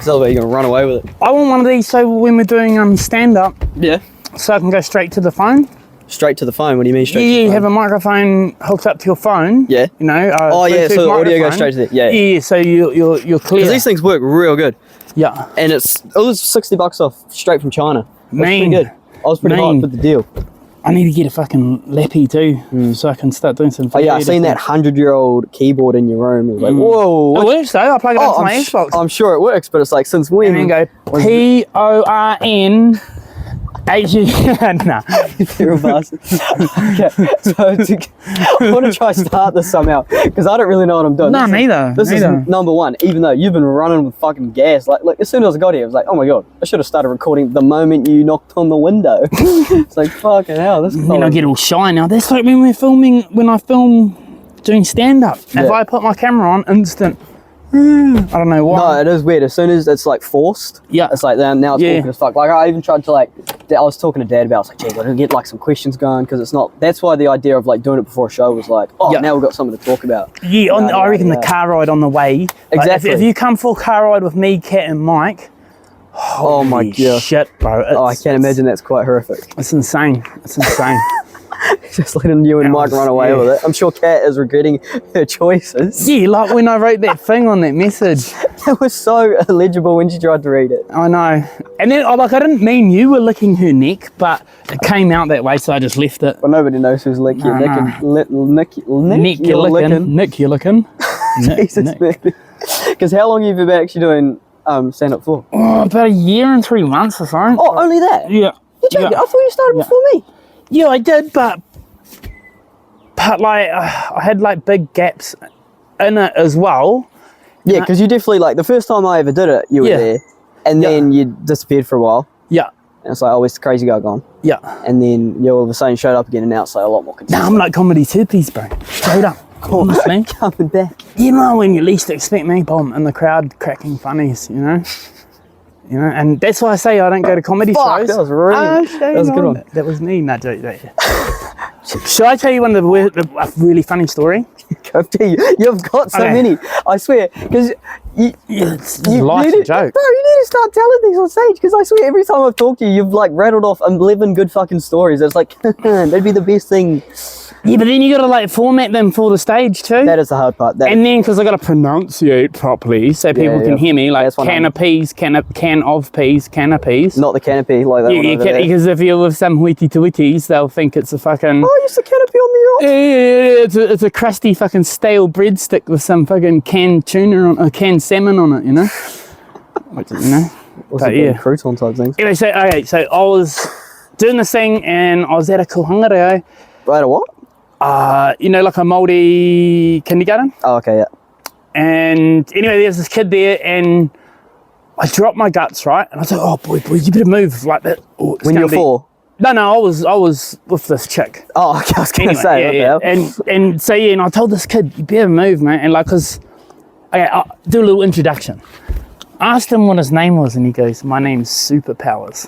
Because otherwise you're going to run away with it. I want one of these so when we're doing stand-up, Yeah. so I can go straight to the phone. Straight to the phone? What do you mean straight to the phone? You have a microphone hooked up to your phone. Yeah. You know. Oh, yeah, so the audio goes microphone. straight to the... Yeah. Yeah, so you're clear. Because these things work real good. Yeah. And it was $60 off straight from China. That's Mean. pretty good. I was pretty hot with the deal. I need to get a fucking lappy too, so I can start doing some. Oh yeah, I seen that 100-year-old keyboard in your room. It was like, whoa. It works though. I plug it into my Xbox. I'm sure it works, but it's like, since when? And then go PORN. Nah. You're a bastard. Okay, so I want to try start this somehow because I don't really know what I'm doing. No, neither. This is number one. Even though you've been running with fucking gas, like as soon as I got here, I was like, oh my god, I should have started recording the moment you knocked on the window. It's like fucking hell. This. Then I get all shy now. That's like when I film doing stand up. Yeah. If I put my camera on, instant. I don't know why. No, it is weird. As soon as it's like forced, yeah, it's like now it's awkward as fuck. Like I even tried to I was talking to Dad about. I was like, gee, we're gonna get like some questions going because it's not. That's why the idea of like doing it before a show was like, oh, now we've got something to talk about. Yeah, I reckon the car ride on the way. Exactly. Like if you come for a car ride with me, Kat, and Mike. Oh my god, shit, bro! I can't imagine that's quite horrific. It's insane. It's insane. Just letting you and Mike run away with it. I'm sure Kat is regretting her choices. Yeah, like when I wrote that thing on that message. It was so illegible when she tried to read it. I know. And then, I didn't mean you were licking her neck, but it came out that way, so I just left it. Well, nobody knows who's licking your neck. Nick, you're licking. Nick, you're licking. Jesus, baby. Because how long have you been actually doing stand-up for? Oh, about a year and 3 months or so. Oh, only that? Yeah. You're joking? I thought you started before me. Yeah, I did, but like I had like big gaps in it as well. Yeah, because you definitely, like, the first time I ever did it, you were there, and then you disappeared for a while. Yeah. And it's like, oh, where's the crazy guy gone? Yeah. And then you all of a sudden showed up again, and now it's like a lot more consistent. Now I'm like comedy two-piece, bro. Straight up. Honestly. Coming back. You know, when you least expect me, boom, in the crowd cracking funnies, you know? You know, and that's why I say I don't go to comedy shows. That was really, that was a good one. That was me, not joke. Should I tell you a really funny story? Go tell you. You've got so many. I swear, because life's a joke. Bro, you need to start telling things on stage. Because I swear, every time I've talked to you, you've like rattled off 11 good fucking stories. It's like that'd be the best thing. Yeah, but then you gotta like format them for the stage too. That is the hard part. And then because I gotta pronunciate properly so people can hear me, like can of peas, can of peas, can of peas. Not the canopy like that. Yeah, because if you're with some hoity-toities, they'll think it's a fucking. Oh, it's the canopy on the yacht. Yeah, it's a crusty fucking stale breadstick with some fucking canned tuna on, canned salmon on it, you know. You know. But yeah, crouton type things. Anyway, so I was doing this thing and I was at a kuhanga. Right, a what? You know, like a Māori kindergarten. Oh, okay, yeah. And anyway, there's this kid there, and I dropped my guts, right? And I was like, "Oh, boy, you better move like that." Oh, when you're 4? No, I was with this chick. Oh, okay, I was gonna say, yeah. And so and I told this kid, "You better move, mate." And like, I'll do a little introduction. I asked him what his name was, and he goes, "My name's Superpowers."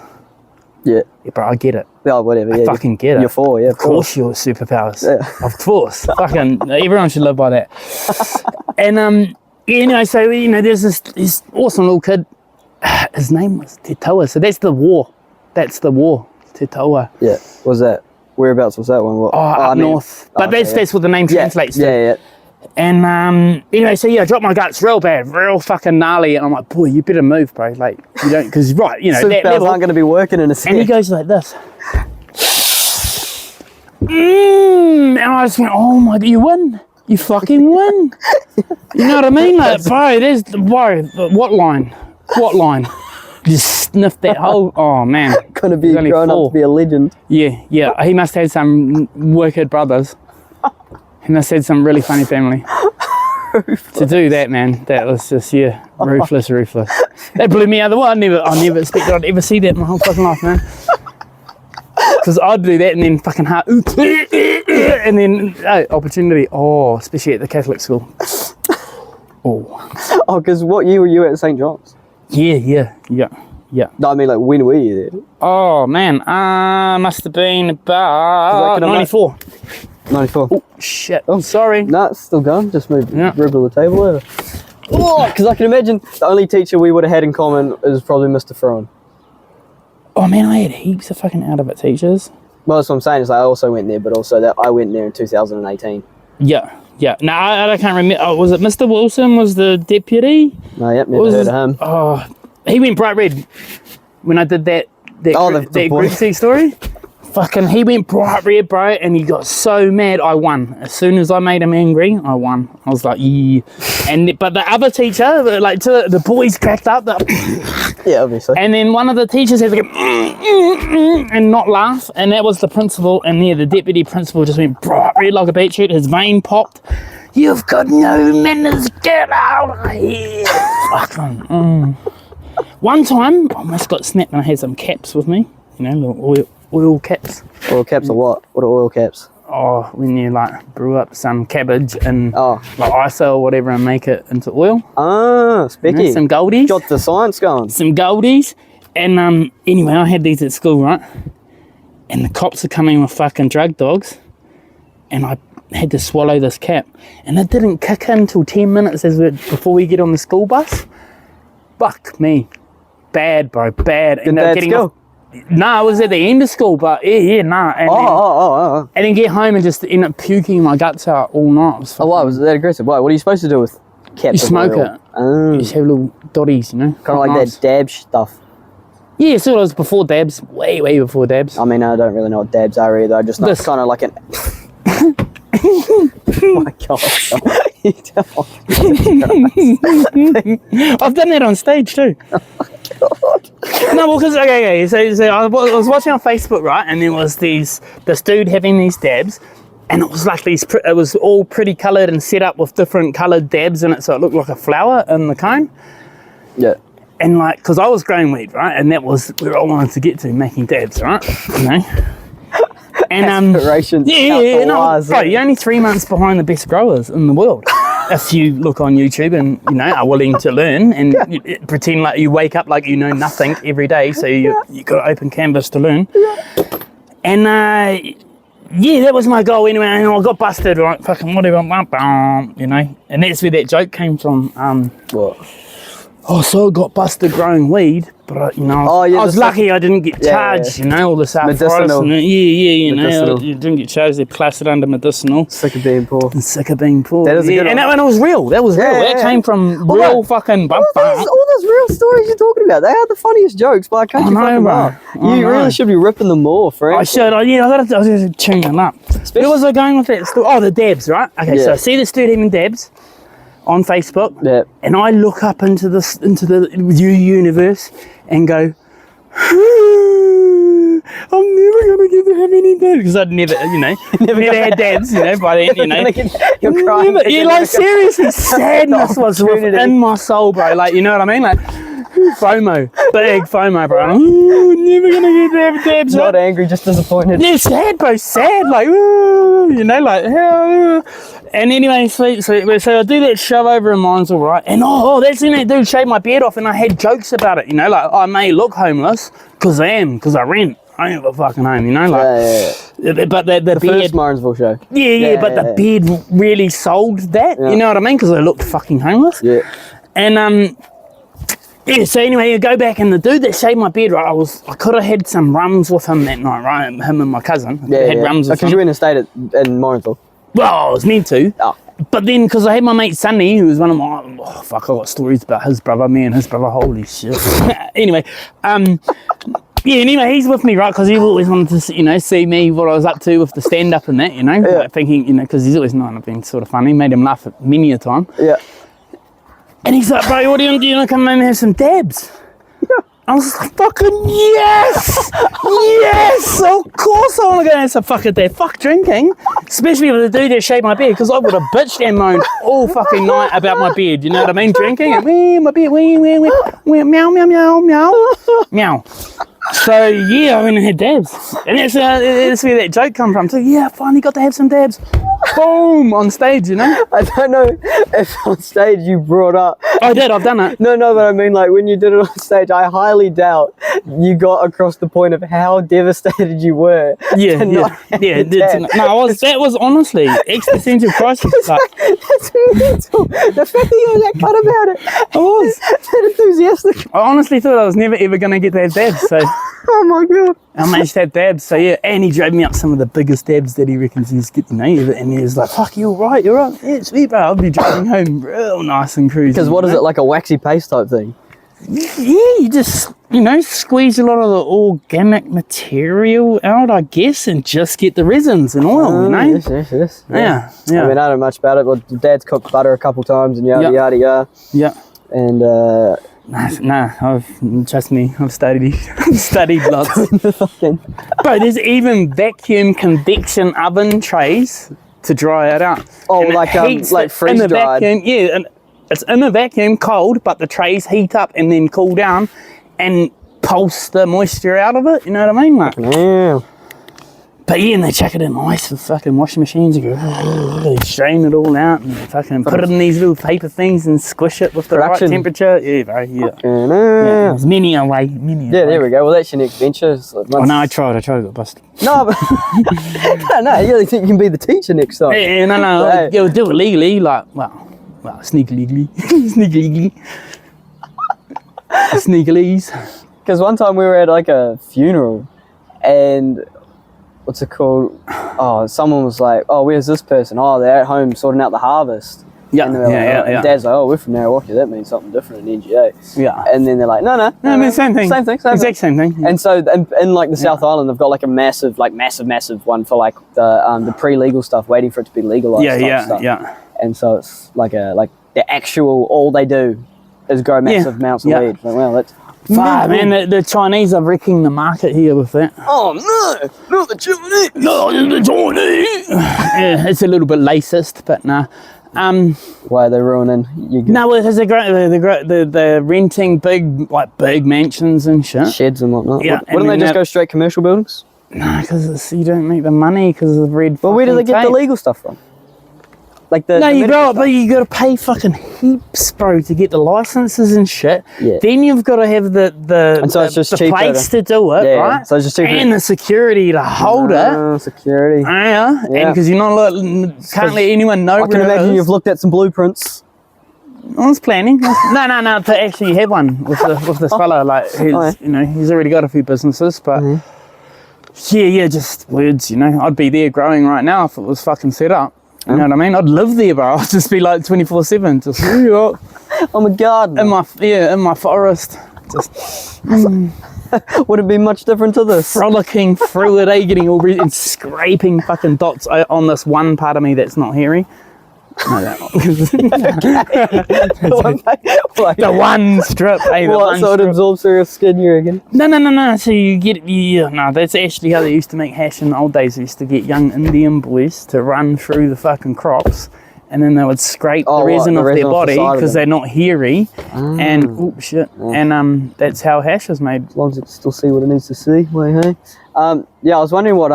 Yeah, bro, I get it. Oh, whatever. I fucking get it. You're 4, yeah. Of course, you're superpowers. Yeah. Of course. Fucking everyone should live by that. And anyway, so you know, there's this awesome little kid. His name was Te Toa. So that's the war. Te Toa. Yeah. Was that? Whereabouts was that one? Up north. But that's what the name translates to. Yeah. And anyway, so I dropped my guts real bad, real fucking gnarly, and I'm like, boy, you better move, bro. Like, you don't, because right, you know, that level aren't going to be working in a second. And he goes like this. And I just went, oh my, you win. You fucking win. You know what I mean? Like, bro, what line? Just sniffed that whole, oh man. Gonna be grown up to be a legend. Yeah. He must have some wicked brothers. He must have some really funny family. To do that, man, that was just, ruthless. That blew me out of the water. I never expected I'd ever see that in my whole fucking life, man. Because I'd do that and then fucking heart, and then opportunity. Oh, especially at the Catholic school. Oh, because what year were you at St. John's? Yeah. No, I mean, like, when were you there? Oh man, must have been about 94. 94. Oh shit! I'm sorry. No, it's still gone. Just dribble the table over. Because I can imagine the only teacher we would have had in common is probably Mr. Fruin. Oh man, I had heaps of fucking out of it teachers. Well, that's what I'm saying, is I also went there, but also that I went there in 2018. Yeah. No, I can't remember. Oh, was it Mr. Wilson was the deputy? No, yep, never heard of him. Oh, he went bright red when I did that the Group C story. Fucking, he went bright red, bro, and he got so mad. I won. As soon as I made him angry, I won. I was like, yeah. But the other teacher, like, the boys cracked up. Yeah, obviously. And then one of the teachers had to go, and not laugh, and that was the principal. And the deputy principal just went bright red like a beetroot. His vein popped. You've got no manners. Get out of here. Fucking. One time, I almost got snapped, and I had some caps with me. You know, little oil caps. Oil caps or what? What are oil caps? Oh, when you like brew up some cabbage and like ISO or whatever and make it into oil. Ah, specky. You know, some goldies. Got the science going. Some goldies. And anyway, I had these at school, right? And the cops are coming with fucking drug dogs. And I had to swallow this cap. And it didn't kick in till 10 minutes before we get on the school bus. Fuck me. Bad, bro. Bad. Did that school? No, it was at the end of school, but nah. And and then get home and just end up puking my guts out all night. Why was that aggressive? Why? What are you supposed to do with caps? You smoke it. You just have little dotties, you know. Kind of like that dab stuff. Yeah, so it was before dabs, way before dabs. I mean, I don't really know what dabs are either. I just know it's kind of like an. Oh my God! I've done that on stage too. God. No, well, because okay. So I was watching on Facebook, right, and there was this dude having these dabs, and it was like it was all pretty coloured and set up with different coloured dabs in it, so it looked like a flower in the cone. Yeah. And like, because I was growing weed, right, and that was where I wanted to get to, making dabs, right, you know. And aspirations. Bro, you're only 3 months behind the best growers in the world. If you look on YouTube and, you know, are willing to learn and pretend like you wake up like you know nothing every day, so you got open canvas to learn. And that was my goal anyway, and I got busted, right? Fucking whatever, you know. And that's where that joke came from. What? Oh, so I got busted growing weed, but you know, I was lucky I didn't get charged. You know, all this medicinal. You know, you didn't get charged. They classed it under medicinal. Sick of being poor. Sick of being poor. That is a good one. And it was real. That was real. That came from real fucking. All those real stories you're talking about, they are the funniest jokes, but I can't fucking laugh. You really should be ripping them more, friend. I should. I gotta tune them up. Where was I going with that story? Oh, the dabs, right? Okay, so I see this dude having dabs on Facebook, and I look up into the universe and go, I'm never gonna get to have any dabs, because I'd never, you know, never had dabs, you know, by then, you know. You're crying. Yeah, like seriously, sadness was within my soul, bro. Like, you know what I mean? Like FOMO, big FOMO, bro. Never gonna get to have dabs. Not angry, just disappointed. Yeah, sad, bro. Sad, like, you know, like. And anyway, so I do that shove over and mine's all right. And that's when that dude shaved my beard off, and I had jokes about it, you know, like, I may look homeless because I am, because I rent. I ain't got a fucking home, you know, like. But the beard. First Martinsville show. But the beard really sold that, you know what I mean? Because I looked fucking homeless. Yeah. And so anyway, you go back, and the dude that shaved my beard, right, I could have had some rums with him that night, right? Him and my cousin. Had rums with him. Because you went and stayed in Martinsville. Well, I was meant to. Oh. But then, because I had my mate Sonny, who was one of my... Oh, fuck, I got stories about his brother, me and his brother. Holy shit. Anyway, he's with me, right? Because he always wanted to, you know, see me, what I was up to with the stand-up and that, you know? Like thinking, you know, because he's always known I've been sort of funny. Made him laugh many a time. Yeah. And he's like, bro, what do you want to do? You want to come in and have some dabs? I was like, fucking yes! Yes! Of course I want to go and have some fucking dab. Fuck drinking. Especially with the dude that shaved my beard, because I would have bitched and moaned all fucking night about my beard. You know what I mean? Drinking and my beard, meow, meow, meow, meow, meow. So yeah, I went and had dabs. And that's where that joke come from. So yeah, I finally got to have some dabs. boom, on stage, you know? I don't know if on stage you brought up. I did, I've done it. No, but I mean, like, when you did it on stage, I highly doubt you got across the point of how devastated you were. Yeah. No, that was honestly existential crisis. Like, That's mental. The fact that you were that cut about it. I was. That enthusiastic. I honestly thought I was never ever going to get that dab, so Oh my god. I managed that dab, so yeah, and he drove me up some of the biggest dabs that he reckons he's getting, and he was like, fuck, you're right, yeah, sweet, bro, I'll be driving home real nice and cruisy. Because what is it, like a waxy paste type thing? Yeah, you just, squeeze a lot of the organic material out, I guess, and just get the resins and oil, Yes. Yeah. I mean, I don't know much about it, but Dad's cooked butter a couple times and yada. Yeah. And Trust me, I've studied lots. fucking Bro, there's even vacuum convection oven trays to dry it out. Oh, And it like heats freeze in the dried. vacuum, yeah, and it's in the vacuum cold, but the trays heat up and then cool down and pulse the moisture out of it. You know what I mean? Like, Yeah. but yeah, and they chuck it in ice with fucking washing machines. You go, they strain it all out and fucking put it in these little paper things and squish it with the Production. right temperature. Yeah, bro, yeah. Yeah. There's many a way. Yeah, there we go. Well, that's your next venture. So Oh no, I tried to get busted. No, but no, you really think you can be the teacher next time? Yeah, no, Hey. you'll do it legally, like, well, sneak legally. Sneakalese. Because one time we were at like a funeral, and what's it called? Oh, someone was like, "Oh, where's this person? Oh, they're at home sorting out the harvest." Yeah, And they were like, yeah. And Dad's like, "Oh, we're from Narrawaki. That means something different in NGA." Yeah. And then they're like, "No, No, I mean, same thing. Exact same thing. And so in like the South Island, they've got like a massive one for like the pre-legal stuff, waiting for it to be legalized. type stuff. Yeah. And so it's like the actual, all they do is grow massive amounts of weed. Like, well, that's Fuck, man, the Chinese are wrecking the market here with that. oh no, not the Chinese. No, the Chinese. Yeah, it's a little bit racist, but nah. Why are they ruining you? No, it's a great. They're renting big mansions and shit. Sheds and whatnot. Yeah, Wouldn't they just go straight commercial buildings? Nah, because you don't make the money because of the red. Well, where do they get the tape. legal stuff from? Like the No, the you medical grow up, stuff? but you got to pay fucking heaps, bro, to get the licenses and shit. Yeah. Then you've got to have the And so it's just the cheaper plates to do it, Yeah, right? so it's just cheaper. And the security to hold it. Oh, security. Yeah, and because you're not allowed, can't let anyone know. I can imagine you've looked at some blueprints. I was planning. No, to actually have one with this fella. Like, he's, he's already got a few businesses, but yeah, just words. I'd be there growing right now if it was fucking set up. You know what I mean? I'd live there, bro. I'd just be like 24/7, just I'm a gardener. in my forest, just Would it be much different to this? frolicking through it, getting all red and scraping fucking dots on this one part of me that's not hairy. No, that Like, the one strip, the what, one so it strip. absorbs through your skin, you reckon? No. So you get, that's actually how they used to make hash in the old days. They used to get young Indian boys to run through the fucking crops, and then they would scrape the resin off their body because they're not hairy. And and that's how hash is made. As long as it can still see what it needs to see. Wait, hey. Yeah, I was wondering what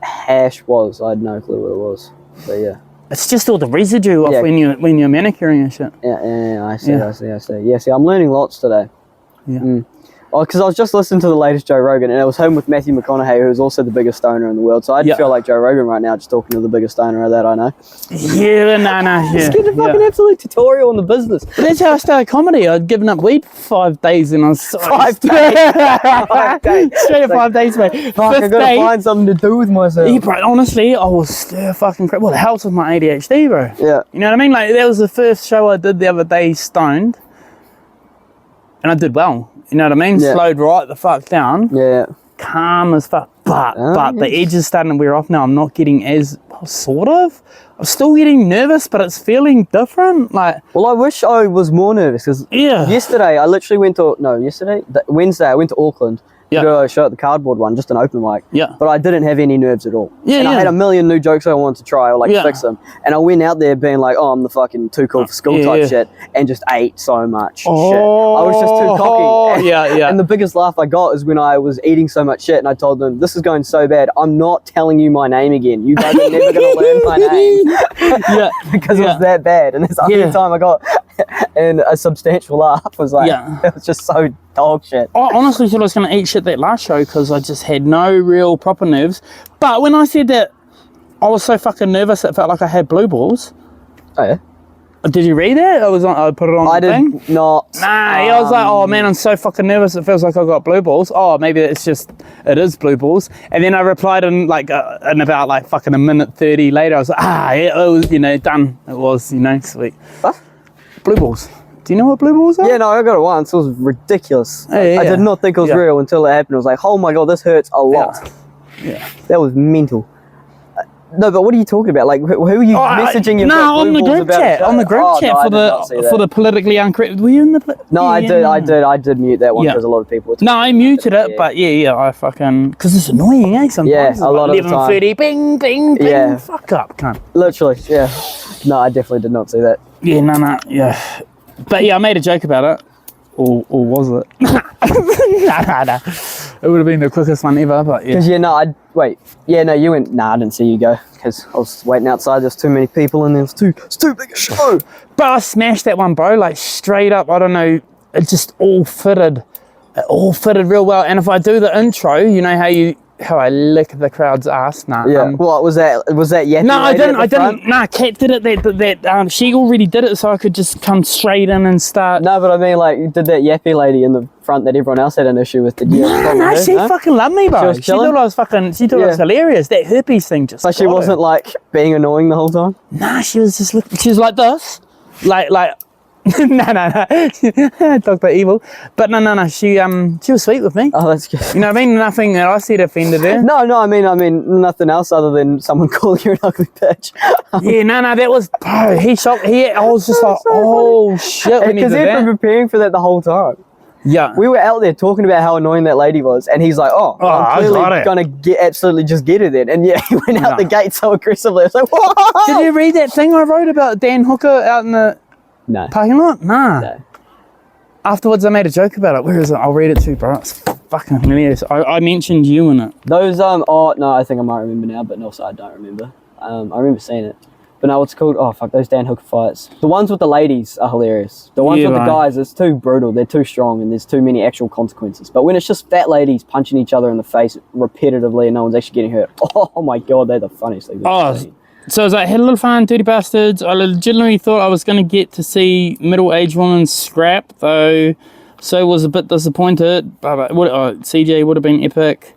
hash was. I had no clue what it was. But yeah. It's just all the residue off when you're manicuring and shit. Yeah, I see. Yeah, see, I'm learning lots today. Yeah. Oh, because I was just listening to the latest Joe Rogan, and it was him with Matthew McConaughey, who's also the biggest stoner in the world. So I feel like Joe Rogan right now, just talking to the biggest stoner that I know. Yeah, Just getting a fucking absolute tutorial on the business. But that's how I started comedy. I'd given up weed for 5 days, and I was 5 days. 5 days. Straight up 5 days, mate. Fuck, I gotta find something to do with myself. Yeah, bro, honestly, I was stir fucking crap. Well, it helps with my ADHD, bro. Yeah. You know what I mean? Like, that was the first show I did the other day, stoned, and I did well. You know what I mean? Yeah. Slowed right the fuck down. Yeah. Calm as fuck. But the yes. edge is starting to wear off now. I'm not getting as, sort of. I'm still getting nervous, but it's feeling different. Like, Well, I wish I was more nervous because yeah. yesterday I literally Wednesday I went to Auckland to do a show at the Cardboard one, just an open mic. Yeah. But I didn't have any nerves at all. Yeah, and I had a million new jokes I wanted to try or like fix them. And I went out there being like, oh, I'm the fucking too cool for school type shit, and just ate so much shit. I was just too cocky. And the biggest laugh I got is when I was eating so much shit and I told them, this is going so bad, I'm not telling you my name again. You guys are never going to learn my name. Because it was that bad. And that's the only time I got and a substantial laugh was like, it was just so dog shit. I honestly thought I was going to eat shit that last show because I just had no real proper nerves. But when I said that I was so fucking nervous it felt like I had blue balls. Oh yeah? Did you read that? I put it on the thing? I did not. Nah, I was like, oh man, I'm so fucking nervous it feels like I got blue balls. Oh, maybe it is blue balls. And then I replied in about like fucking a minute 30 later, I was like, it was, done. It was, sweet. What? Blue balls. Do you know what blue balls are? Yeah, no, I got it once. It was ridiculous. I did not think it was real until it happened. I was like, oh my God, this hurts a lot. Yeah. That was mental. No, but what are you talking about? Like, who are you messaging? On the group chat. On the group chat for the politically incorrect. Were you in the? No, I did mute that one because a lot of people. No, I muted it, but I fucking because it's annoying, eh? Sometimes. Yeah, a lot of the time. 11:30, bing, bing, bing. Yeah. Fuck up, cunt. Literally, yeah. No, I definitely did not see that. Yeah, no, yeah. But yeah, I made a joke about it. Or was it? No. It would have been the quickest one ever, but yeah. Because you went, I didn't see you go, because I was waiting outside, there's too many people and it's too big a show. But I smashed that one, bro, like straight up, I don't know, it just all fitted. It all fitted real well. And if I do the intro, you know how I lick the crowd's ass? Nah. Yeah. What was that? Was that Yappy? No, I didn't. Nah, Kat did it. She already did it, so I could just come straight in and start. No, but I mean, like, did that Yappy lady in the front that everyone else had an issue with? No, she fucking loved me, bro. She thought I was She thought I was hilarious. That herpes thing just. But she wasn't like being annoying the whole time. Nah, she was just. She was like this, like. No. Dr. Evil. But no. She was sweet with me. Oh, that's good. You know what I mean? Nothing that I said offended her. No, I mean nothing else other than someone calling you an ugly bitch. Yeah, no, that was, bro, he shocked. I was just like, oh shit. Because he'd been preparing for that the whole time. Yeah. We were out there talking about how annoying that lady was, and he's like, I'm clearly gonna absolutely just get her then. And yeah, he went out the gate so aggressively. I was like, whoa! Did you read that thing I wrote about Dan Hooker out in the parking lot? Nah. No. Afterwards, I made a joke about it. Where is it? I'll read it to you, bro. It's fucking hilarious. I mentioned you in it. Those, I think I might remember now, but also I don't remember. I remember seeing it. But no, what's called? Oh, fuck, those Dan Hooker fights. The ones with the ladies are hilarious. The ones with the guys, it's too brutal. They're too strong and there's too many actual consequences. But when it's just fat ladies punching each other in the face repetitively and no one's actually getting hurt, oh my God, they're the funniest thing. So I was like, had a little fun, Dirty Bastards. I legitimately thought I was going to get to see middle-aged women scrap, though. So was a bit disappointed. But CJ would have been epic.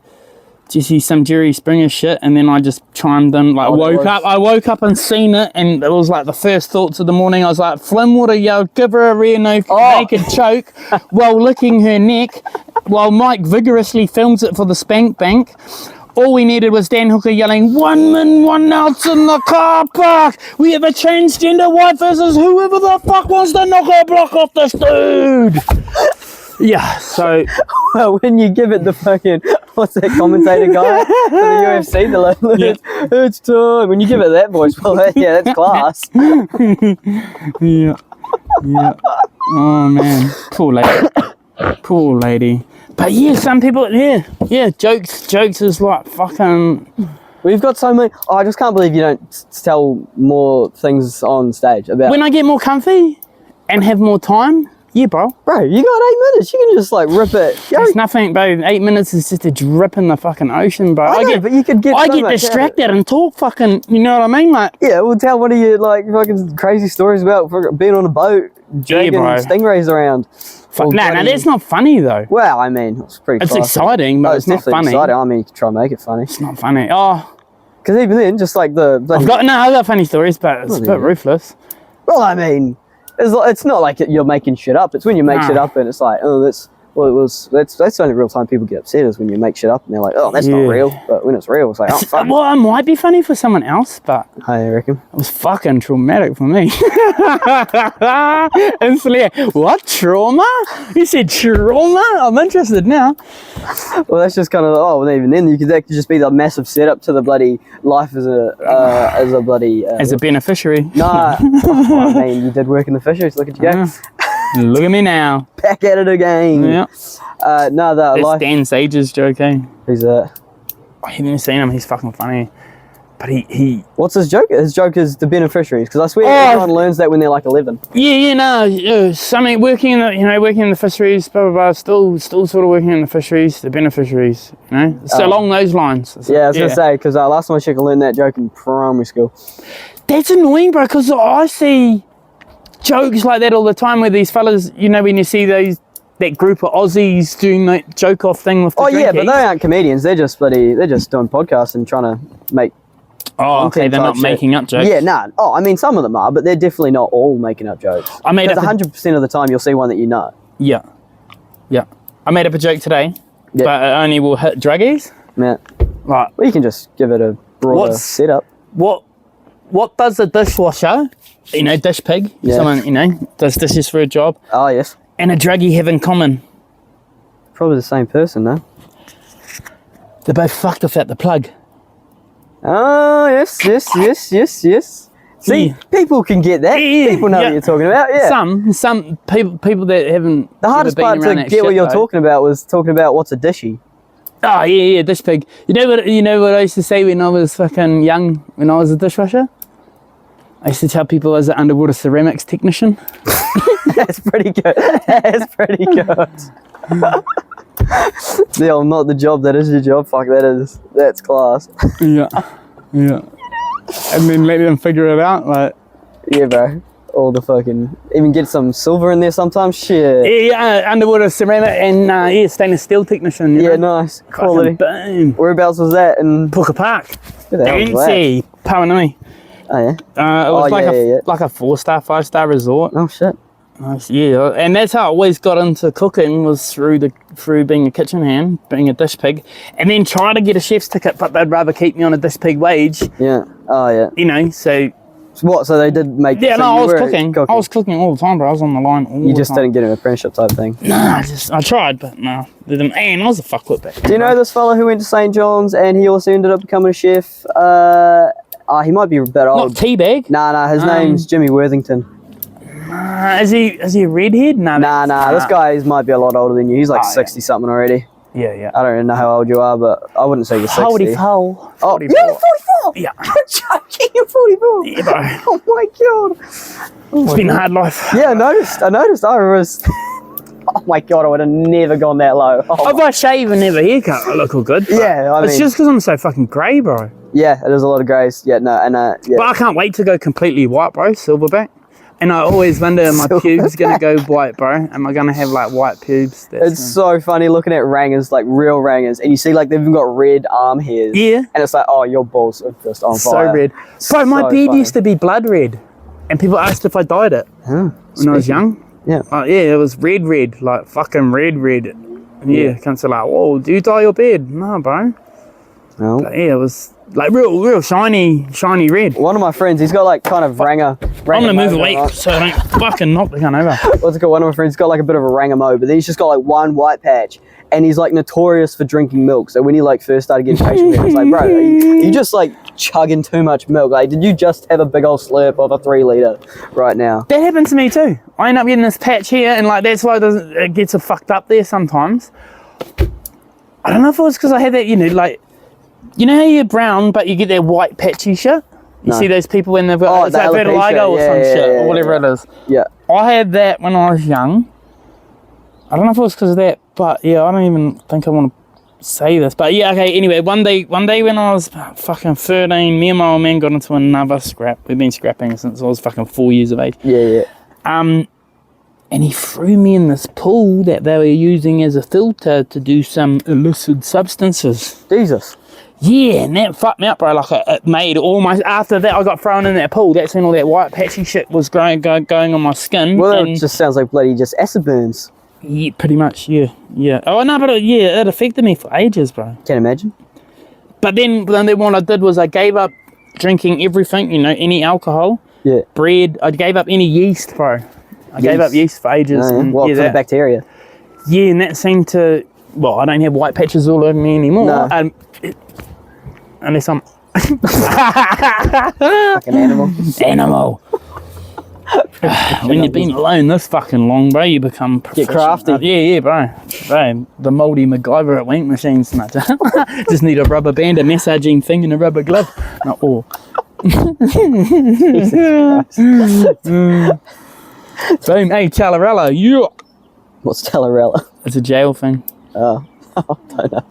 Did you see some Jerry Springer shit? And then I just chimed in, like, I woke up and seen it, and it was like the first thoughts of the morning. I was like, Flynn would have yelled, give her a rear naked choke while licking her neck, while Mike vigorously films it for the Spank Bank. All we needed was Dan Hooker yelling, 1 min, 1 outs in the car park. We have a transgender wife versus whoever the fuck wants to knock a block off this dude. Yeah, so. Well, when you give it the fucking, what's that commentator guy for the UFC? It's time. When you give it that voice, well, yeah, that's class. Yeah. Oh, man. Poor lady. But yeah, some people, jokes is like fucking. We've got so many. I just can't believe you don't tell more things on stage about. When I get more comfy and have more time, yeah, bro. Bro, you got 8 minutes. You can just like rip it. It's nothing, bro. 8 minutes is just a drip in the fucking ocean, bro. I get distracted and talk fucking. You know what I mean, like. Yeah, well, tell one of your like fucking crazy stories about being on a boat, dragging stingrays around. No, that's not funny though. Well, I mean, it's pretty. It's exciting, but it's not funny. Exciting. I mean, you can try and make it funny. It's not funny. Oh, because even then, just like I've got funny stories, but it's a bit ruthless. Well, I mean, it's not like you're making shit up. It's when you make shit up and it's like, oh, Well, that's the only real time people get upset is when you make shit up and they're like, oh, that's not real. But when it's real, it's like, oh, fuck. Well, it might be funny for someone else, but I reckon it was fucking traumatic for me. Instantly, what, trauma? You said trauma? I'm interested now. Well, that's just kind of, well, even then, that could just be the massive setup to the bloody life as a beneficiary. Nah, I mean, you did work in the fisheries. Look at you go. Look at me now. Back at it again. Yeah. No, That's life. Dan Sage's joke, eh? Who's that? I haven't seen him. He's fucking funny. But he... What's his joke? His joke is the beneficiaries, because I swear everyone learns that when they're like 11. Something working in the fisheries, blah blah blah. Still sort of working in the fisheries, the beneficiaries, So along those lines. Yeah, I was gonna say, because last time I checked, I learned that joke in primary school. That's annoying, bro. Because I see jokes like that all the time, where these fellas, when you see that group of Aussies doing that joke off thing with the drinkies. Yeah, but they aren't comedians. They're just doing podcasts and trying to make. Oh, okay, they're not making up jokes. Yeah, nah. Oh, I mean, some of them are, but they're definitely not all making up jokes. Because 100% of the time, you'll see one that you know. Yeah. I made up a joke today, but it only will hit druggies. Yeah. Right. Well, you can just give it a broader setup. What does a dishwasher, dish pig, someone, does dishes for a job? Oh, yes. And a druggie have in common? Probably the same person, no? They're both fucked without the plug. Oh, yes. See, people can get that. People know what you're talking about, yeah. Some people that haven't. The hardest part to get what you're talking about was talking about what's a dishy. Oh, yeah, dish pig. You know what I used to say when I was fucking young, when I was a dishwasher? I used to tell people I was an underwater ceramics technician. That's pretty good. Yeah, not the job that is your job. Fuck, that's class. Yeah. And then let them figure it out, like. Yeah, bro. All the fucking, even get some silver in there sometimes. Shit. Yeah, underwater ceramic and stainless steel technician. Yeah, nice quality. Boom. Whereabouts was that? In Puka Park. Fancy. Pawanui. Oh yeah. It was like a 4-star, 5-star resort. Oh shit. Nice, yeah, and that's how I always got into cooking, was through being a kitchen hand, being a dish pig, and then trying to get a chef's ticket, but they'd rather keep me on a dish pig wage. Yeah. Oh yeah. So. What? So they did make. Yeah, no, I was cooking. I was cooking all the time, bro. I was on the line all the time. You just didn't get an apprenticeship type thing. Nah, I tried, but no, didn't. And I was a fuckwit back then. Do you know this fella who went to St. John's and he also ended up becoming a chef? He might be a bit old. Not Teabag? Nah, his name's Jimmy Worthington. Is he a redhead? Nah, this guy might be a lot older than you. He's like 60-something already. Yeah. I don't even know how old you are, but I wouldn't say you're 60. 44. Oh, you're 44? Yeah. You're joking, you're 44? Yeah, bro. Oh my god. It's been a hard life. Yeah, I noticed. I was... Oh my god, I would have never gone that low. If I shave and have a haircut, I look all good. Yeah, I mean... It's just because I'm so fucking grey, bro. Yeah, there's a lot of greys. Yeah, no, and yeah. But I can't wait to go completely white, bro, silverback. And I always wonder, are my pubes going to go white, bro? Am I going to have, like, white pubes? It's so funny looking at rangers, like real rangers, and you see, like, they've even got red arm hairs. Yeah. And it's like, oh, your balls are just on fire. So red. Bro, my beard used to be blood red. And people asked if I dyed it when I was young. Yeah. It was red, like, fucking red. Yeah, comes to like, whoa, do you dye your beard? No, bro. No. But yeah, it was... like real shiny red. One of my friends, he's got like kind of ranger. I'm gonna move away so I don't fucking knock the gun over. What's it called? One of my friends got like a bit of a rangamo, but then he's just got like one white patch, and he's like notorious for drinking milk. So when he like first started getting facial hair, it's like, bro, you just like chugging too much milk. Like, did you just have a big old slurp of a 3-litre right now? That happened to me too. I end up getting this patch here, and like that's why it gets fucked up there sometimes. I don't know if it was because I had that, like. You know how you're brown, but you get that white patchy shit? You see those people when they've got it's like vitiligo or some shit, or whatever it is. Yeah. I had that when I was young. I don't know if it was because of that, but yeah, I don't even think I want to say this. But yeah, okay, anyway, one day when I was fucking 13, me and my old man got into another scrap. We've been scrapping since I was fucking 4 years of age. Yeah. And he threw me in this pool that they were using as a filter to do some illicit substances. Jesus. Yeah, and that fucked me up, bro. Like, it made all my... After that, I got thrown in that pool. That's when all that white patchy shit was going on my skin. Well, it just sounds like bloody just acid burns. Yeah, pretty much, yeah. Oh, no, but it affected me for ages, bro. Can you imagine? But then what I did was I gave up drinking everything, any alcohol, bread. I gave up any yeast, bro. I gave up yeast for ages. Oh, yeah. And, for the bacteria. Yeah, and that seemed to, well, I don't have white patches all over me anymore. No. Unless I'm... Like an animal. Animal. When you've been alone this fucking long, bro, you become get crafty. Yeah, bro. The mouldy MacGyver at wank machines. Just need a rubber band, a massaging thing, and a rubber glove. Not all. Boom, hey, Talarella, yeah. What's Talarella? It's a jail thing. Oh. I don't know.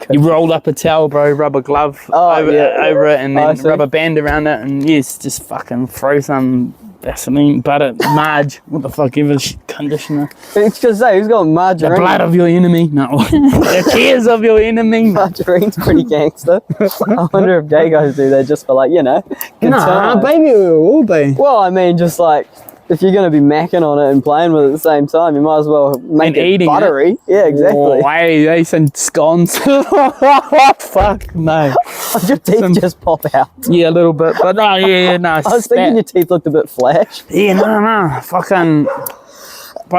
You roll up a towel, bro, rubber glove over it, and then rubber band around it, and yes, just fucking throw some Vaseline, butter, Marge, what the fuck ever, conditioner. It's just say, who's got margarine? The blood of your enemy, no. The tears of your enemy. Margarine's pretty gangster. I wonder if gay guys do that just for like, Nah, baby, we will be. Well, I mean, just like, if you're going to be macking on it and playing with it at the same time, you might as well make it buttery. Yeah, exactly. Oh, hey, some scones. Fuck, no. Your teeth just pop out. Yeah, a little bit, but no, I was thinking your teeth looked a bit flash. Yeah, no. Fucking, bro,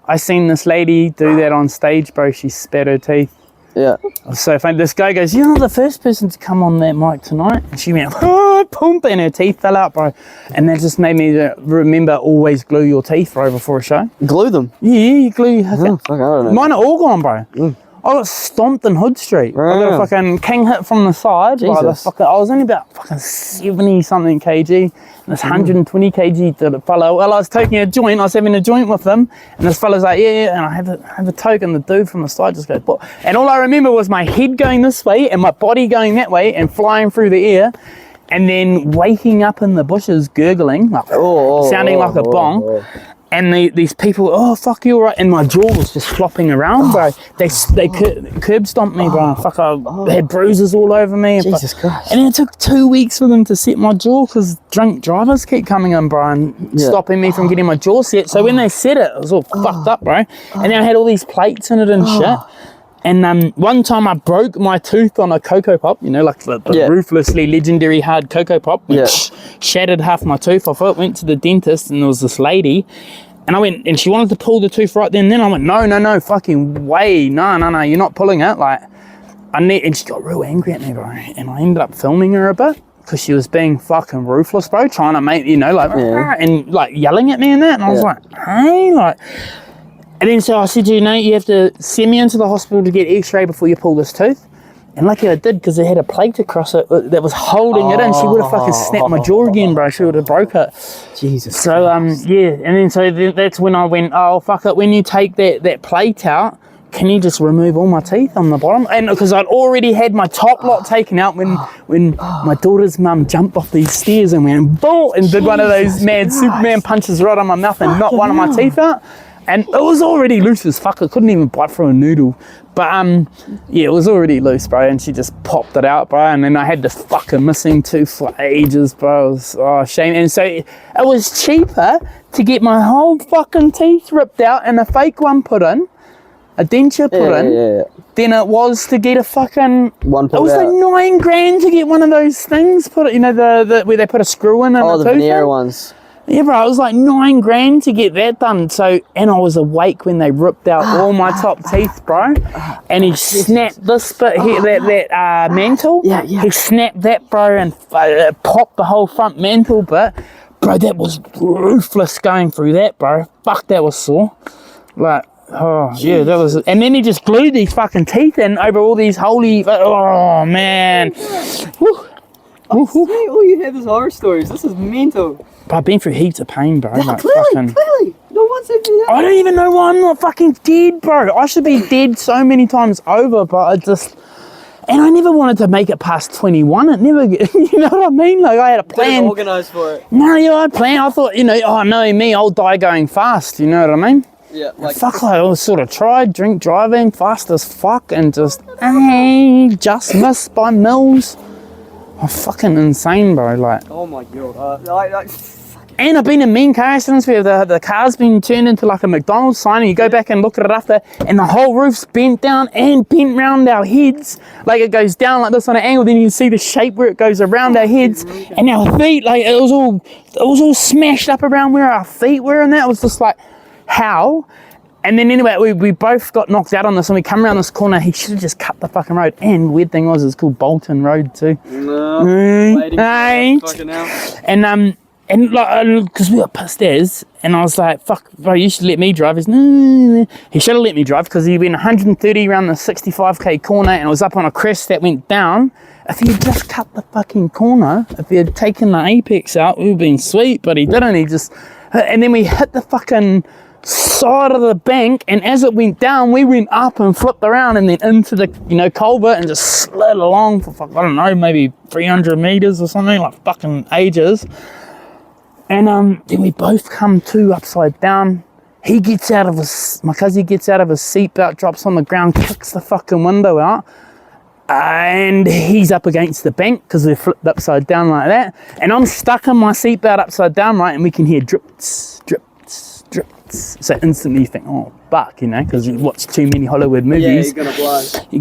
I seen this lady do that on stage, bro. She spat her teeth. Yeah. So funny. This guy goes, you're not the first person to come on that mic tonight. And she went, oh, pump, and her teeth fell out, bro. And that just made me remember, always glue your teeth, bro, before a show. Glue them? Yeah, you glue. Oh, fuck, I don't know. Mine are all gone, bro. I got stomped in Hood Street. I got a fucking king hit from the side. By the fucking, I was only about fucking 70-something kg. And this 120 kg fellow, well, I was taking a joint. I was having a joint with him. And this fellow's like, yeah. And I have a toke, and the dude from the side just goes, what? And all I remember was my head going this way and my body going that way and flying through the air. And then waking up in the bushes, gurgling, like, sounding like a bong. And these people, oh, fuck you, right? And my jaw was just flopping around, bro. They curb stomped me, bro. Fuck, I had bruises all over me. Jesus Christ. And then it took 2 weeks for them to set my jaw because drunk drivers keep coming in, bro, and stopping me from getting my jaw set. So when they set it, it was all fucked up, bro. And then I had all these plates in it and shit. And one time I broke my tooth on a Cocoa Pop, like the ruthlessly legendary hard Cocoa Pop, which shattered half my tooth off it. Went to the dentist, and there was this lady, and I went, and she wanted to pull the tooth right then. And then I went, no, fucking way, no, you're not pulling it. Like, and she got real angry at me, bro. And I ended up filming her a bit because she was being fucking ruthless, bro, trying to make, and like yelling at me and that. And I was like, hey, like. And then so I said, you have to send me into the hospital to get x-ray before you pull this tooth. And lucky I did, because it had a plate across it that was holding it in. She would have fucking snapped my jaw again, bro. She would have broke it. Jesus So, Christ. and then so that's when I went, oh, fuck it. When you take that plate out, can you just remove all my teeth on the bottom? And because I'd already had my top lot taken out when my daughter's mum jumped off these stairs and went, boom, and did one of those mad Superman punches right on my mouth and knocked one of my teeth out. And it was already loose as fuck. I couldn't even bite through a noodle. But, it was already loose, bro. And she just popped it out, bro. And then I had this fucking missing tooth for ages, bro. It was, shame. And so it was cheaper to get my whole fucking teeth ripped out and a fake one put in, a denture put in, than it was to get a fucking... one pulled out. It was like $9,000 to get one of those things put, the where they put a screw in and the veneer ones. Yeah, bro, it was like $9,000 to get that done. So, and I was awake when they ripped out all my top teeth, bro. And he snapped this bit here, that mantle. Yeah. He snapped that, bro, and popped the whole front mantle bit. Bro, that was ruthless going through that, bro. Fuck, that was sore. Like, oh, Jesus. Yeah, that was... And then he just glued these fucking teeth in over all these holy... Oh, man. Woo. All you have is horror stories. This is mental. But I've been through heaps of pain, bro. Yeah, like, clearly. No one said that. I don't even know why I'm not fucking dead, bro. I should be dead so many times over, but I just... And I never wanted to make it past 21. It never... You know what I mean? Like, I had a plan. Didn't organise for it. No, yeah, I planned. I thought, oh, no, me, I'll die going fast. You know what I mean? Yeah, like... Fuck, I was sort of tried driving fast as fuck and just just missed by mils. I'm fucking insane, bro. Like, oh my god. And I've been in mean car accidents where the car's been turned into like a McDonald's sign, and you go back and look at it after, and the whole roof's bent down and bent round our heads. Like it goes down like this on an angle, then you can see the shape where it goes around our heads, and our feet, like it was all smashed up around where our feet were, and that was just like, how? And then anyway, we both got knocked out on this, and we come around this corner. He should have just cut the fucking road. And weird thing was, it's called Bolton Road too. No, fucking hell. And like, because we were pissed as, and I was like, fuck, bro, you should let me drive. He's, no. He should have let me drive, because he went 130 around the 65k corner, and it was up on a crest that went down. If he had just cut the fucking corner, if he had taken the apex out, we would have been sweet, but he didn't. He just, and then we hit the fucking side of the bank, and as it went down, we went up and flipped around and then into the, culvert, and just slid along for, I don't know, maybe 300 meters or something, like fucking ages. And then we both come to upside down. He gets out of my cousin gets out of his seatbelt, drops on the ground, kicks the fucking window out, and he's up against the bank because we're flipped upside down like that. And I'm stuck in my seatbelt upside down, right, and we can hear drips, drips, drips. So instantly you think, oh, fuck, because you watch too many Hollywood movies. Yeah, you're going to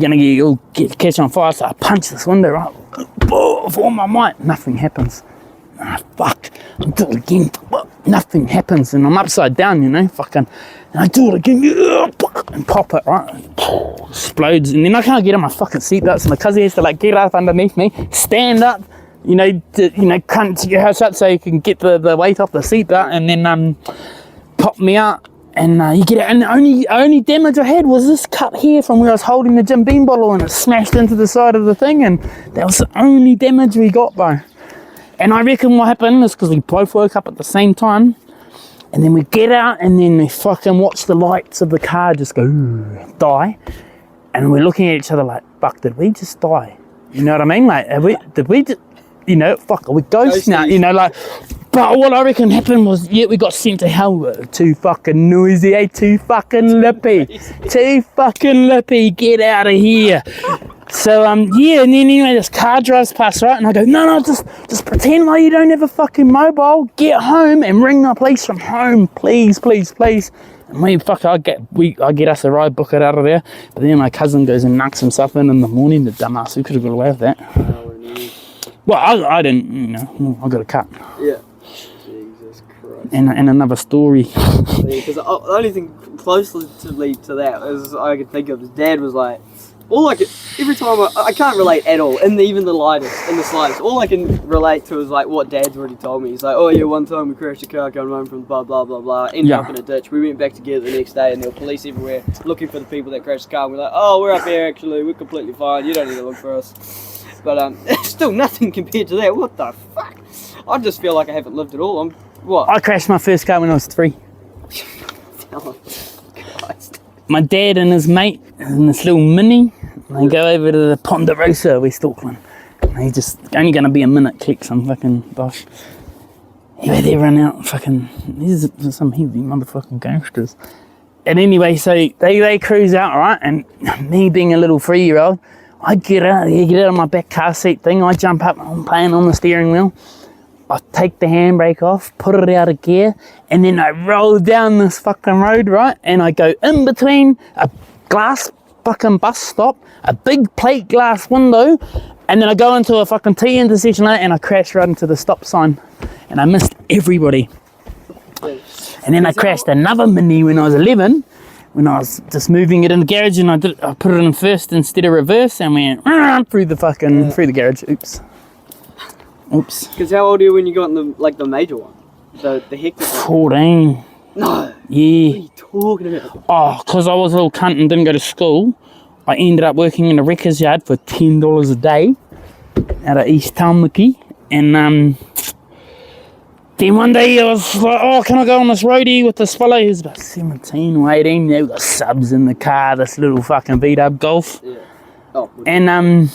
blow. You'll catch on fire. So I punch this window, right, with all my might. Nothing happens. Fuck, I do it again, nothing happens, and I'm upside down, fucking, and I do it again, and pop it, right, explodes, and then I can't get on my fucking seatbelt, so my cousin has to like get up underneath me, stand up, crunch your house up so you can get the weight off the seatbelt, and then pop me out, and you get it, and the only damage I had was this cut here from where I was holding the Jim Beam bottle, and it smashed into the side of the thing, and that was the only damage we got, bro. And I reckon what happened is because we both woke up at the same time, and then we get out, and then we fucking watch the lights of the car just go, die. And we're looking at each other like, fuck, did we just die? You know what I mean? Like, did we just, fuck, are we ghosts now? But what I reckon happened was, we got sent to hell. Too fucking noisy, too fucking lippy. Too fucking lippy, get out of here. So, and then anyway, this car drives past, right, and I go, no, just pretend like you don't have a fucking mobile, get home and ring the police from home, please, please, please. And I get us a ride, book it out of there, but then my cousin goes and knocks himself in the morning, the dumbass, who could have got away with that? Well, I didn't, I got a cut. Yeah. Jesus Christ. And another story. Because the only thing closely to that is I could think of, his dad was like, every time I can't relate at all, and even the slightest. All I can relate to is like what Dad's already told me. He's like, oh yeah, one time we crashed a car going home from blah blah blah blah, ended up in a ditch. We went back together the next day, and there were police everywhere looking for the people that crashed the car. And we're like, oh, we're up here actually, we're completely fine. You don't need to look for us. But it's still nothing compared to that. What the fuck? I just feel like I haven't lived at all. I crashed my first car when I was 3. Oh, Christ. My dad and his mate in this little Mini, they go over to the Ponderosa, West Auckland. He's just only going to be a minute, click some fucking bosh. Anyway, they run out, fucking, these are some heavy motherfucking gangsters. And anyway, so they cruise out, right? And me being a little 3-year-old, I get out of my back car seat thing, I jump up, I'm playing on the steering wheel. I take the handbrake off, put it out of gear, and then I roll down this fucking road, right? And I go in between a glass fucking bus stop, a big plate glass window, and then I go into a fucking T intersection and I crash right into the stop sign. And I missed everybody. And then I crashed another Mini when I was 11, when I was just moving it in the garage, and I put it in first instead of reverse, and went through the garage. Oops. Because how old are you when you got in the major one? The hectic one? 14. No. Yeah. What are you talking about? Oh, because I was a little cunt and didn't go to school, I ended up working in a wrecker's yard for $10 a day out of East Taumaki. And then one day I was like, oh, can I go on this roadie with this fellow who's about 17 or 18? We got subs in the car, this little fucking beat-up Golf. Yeah. Oh. And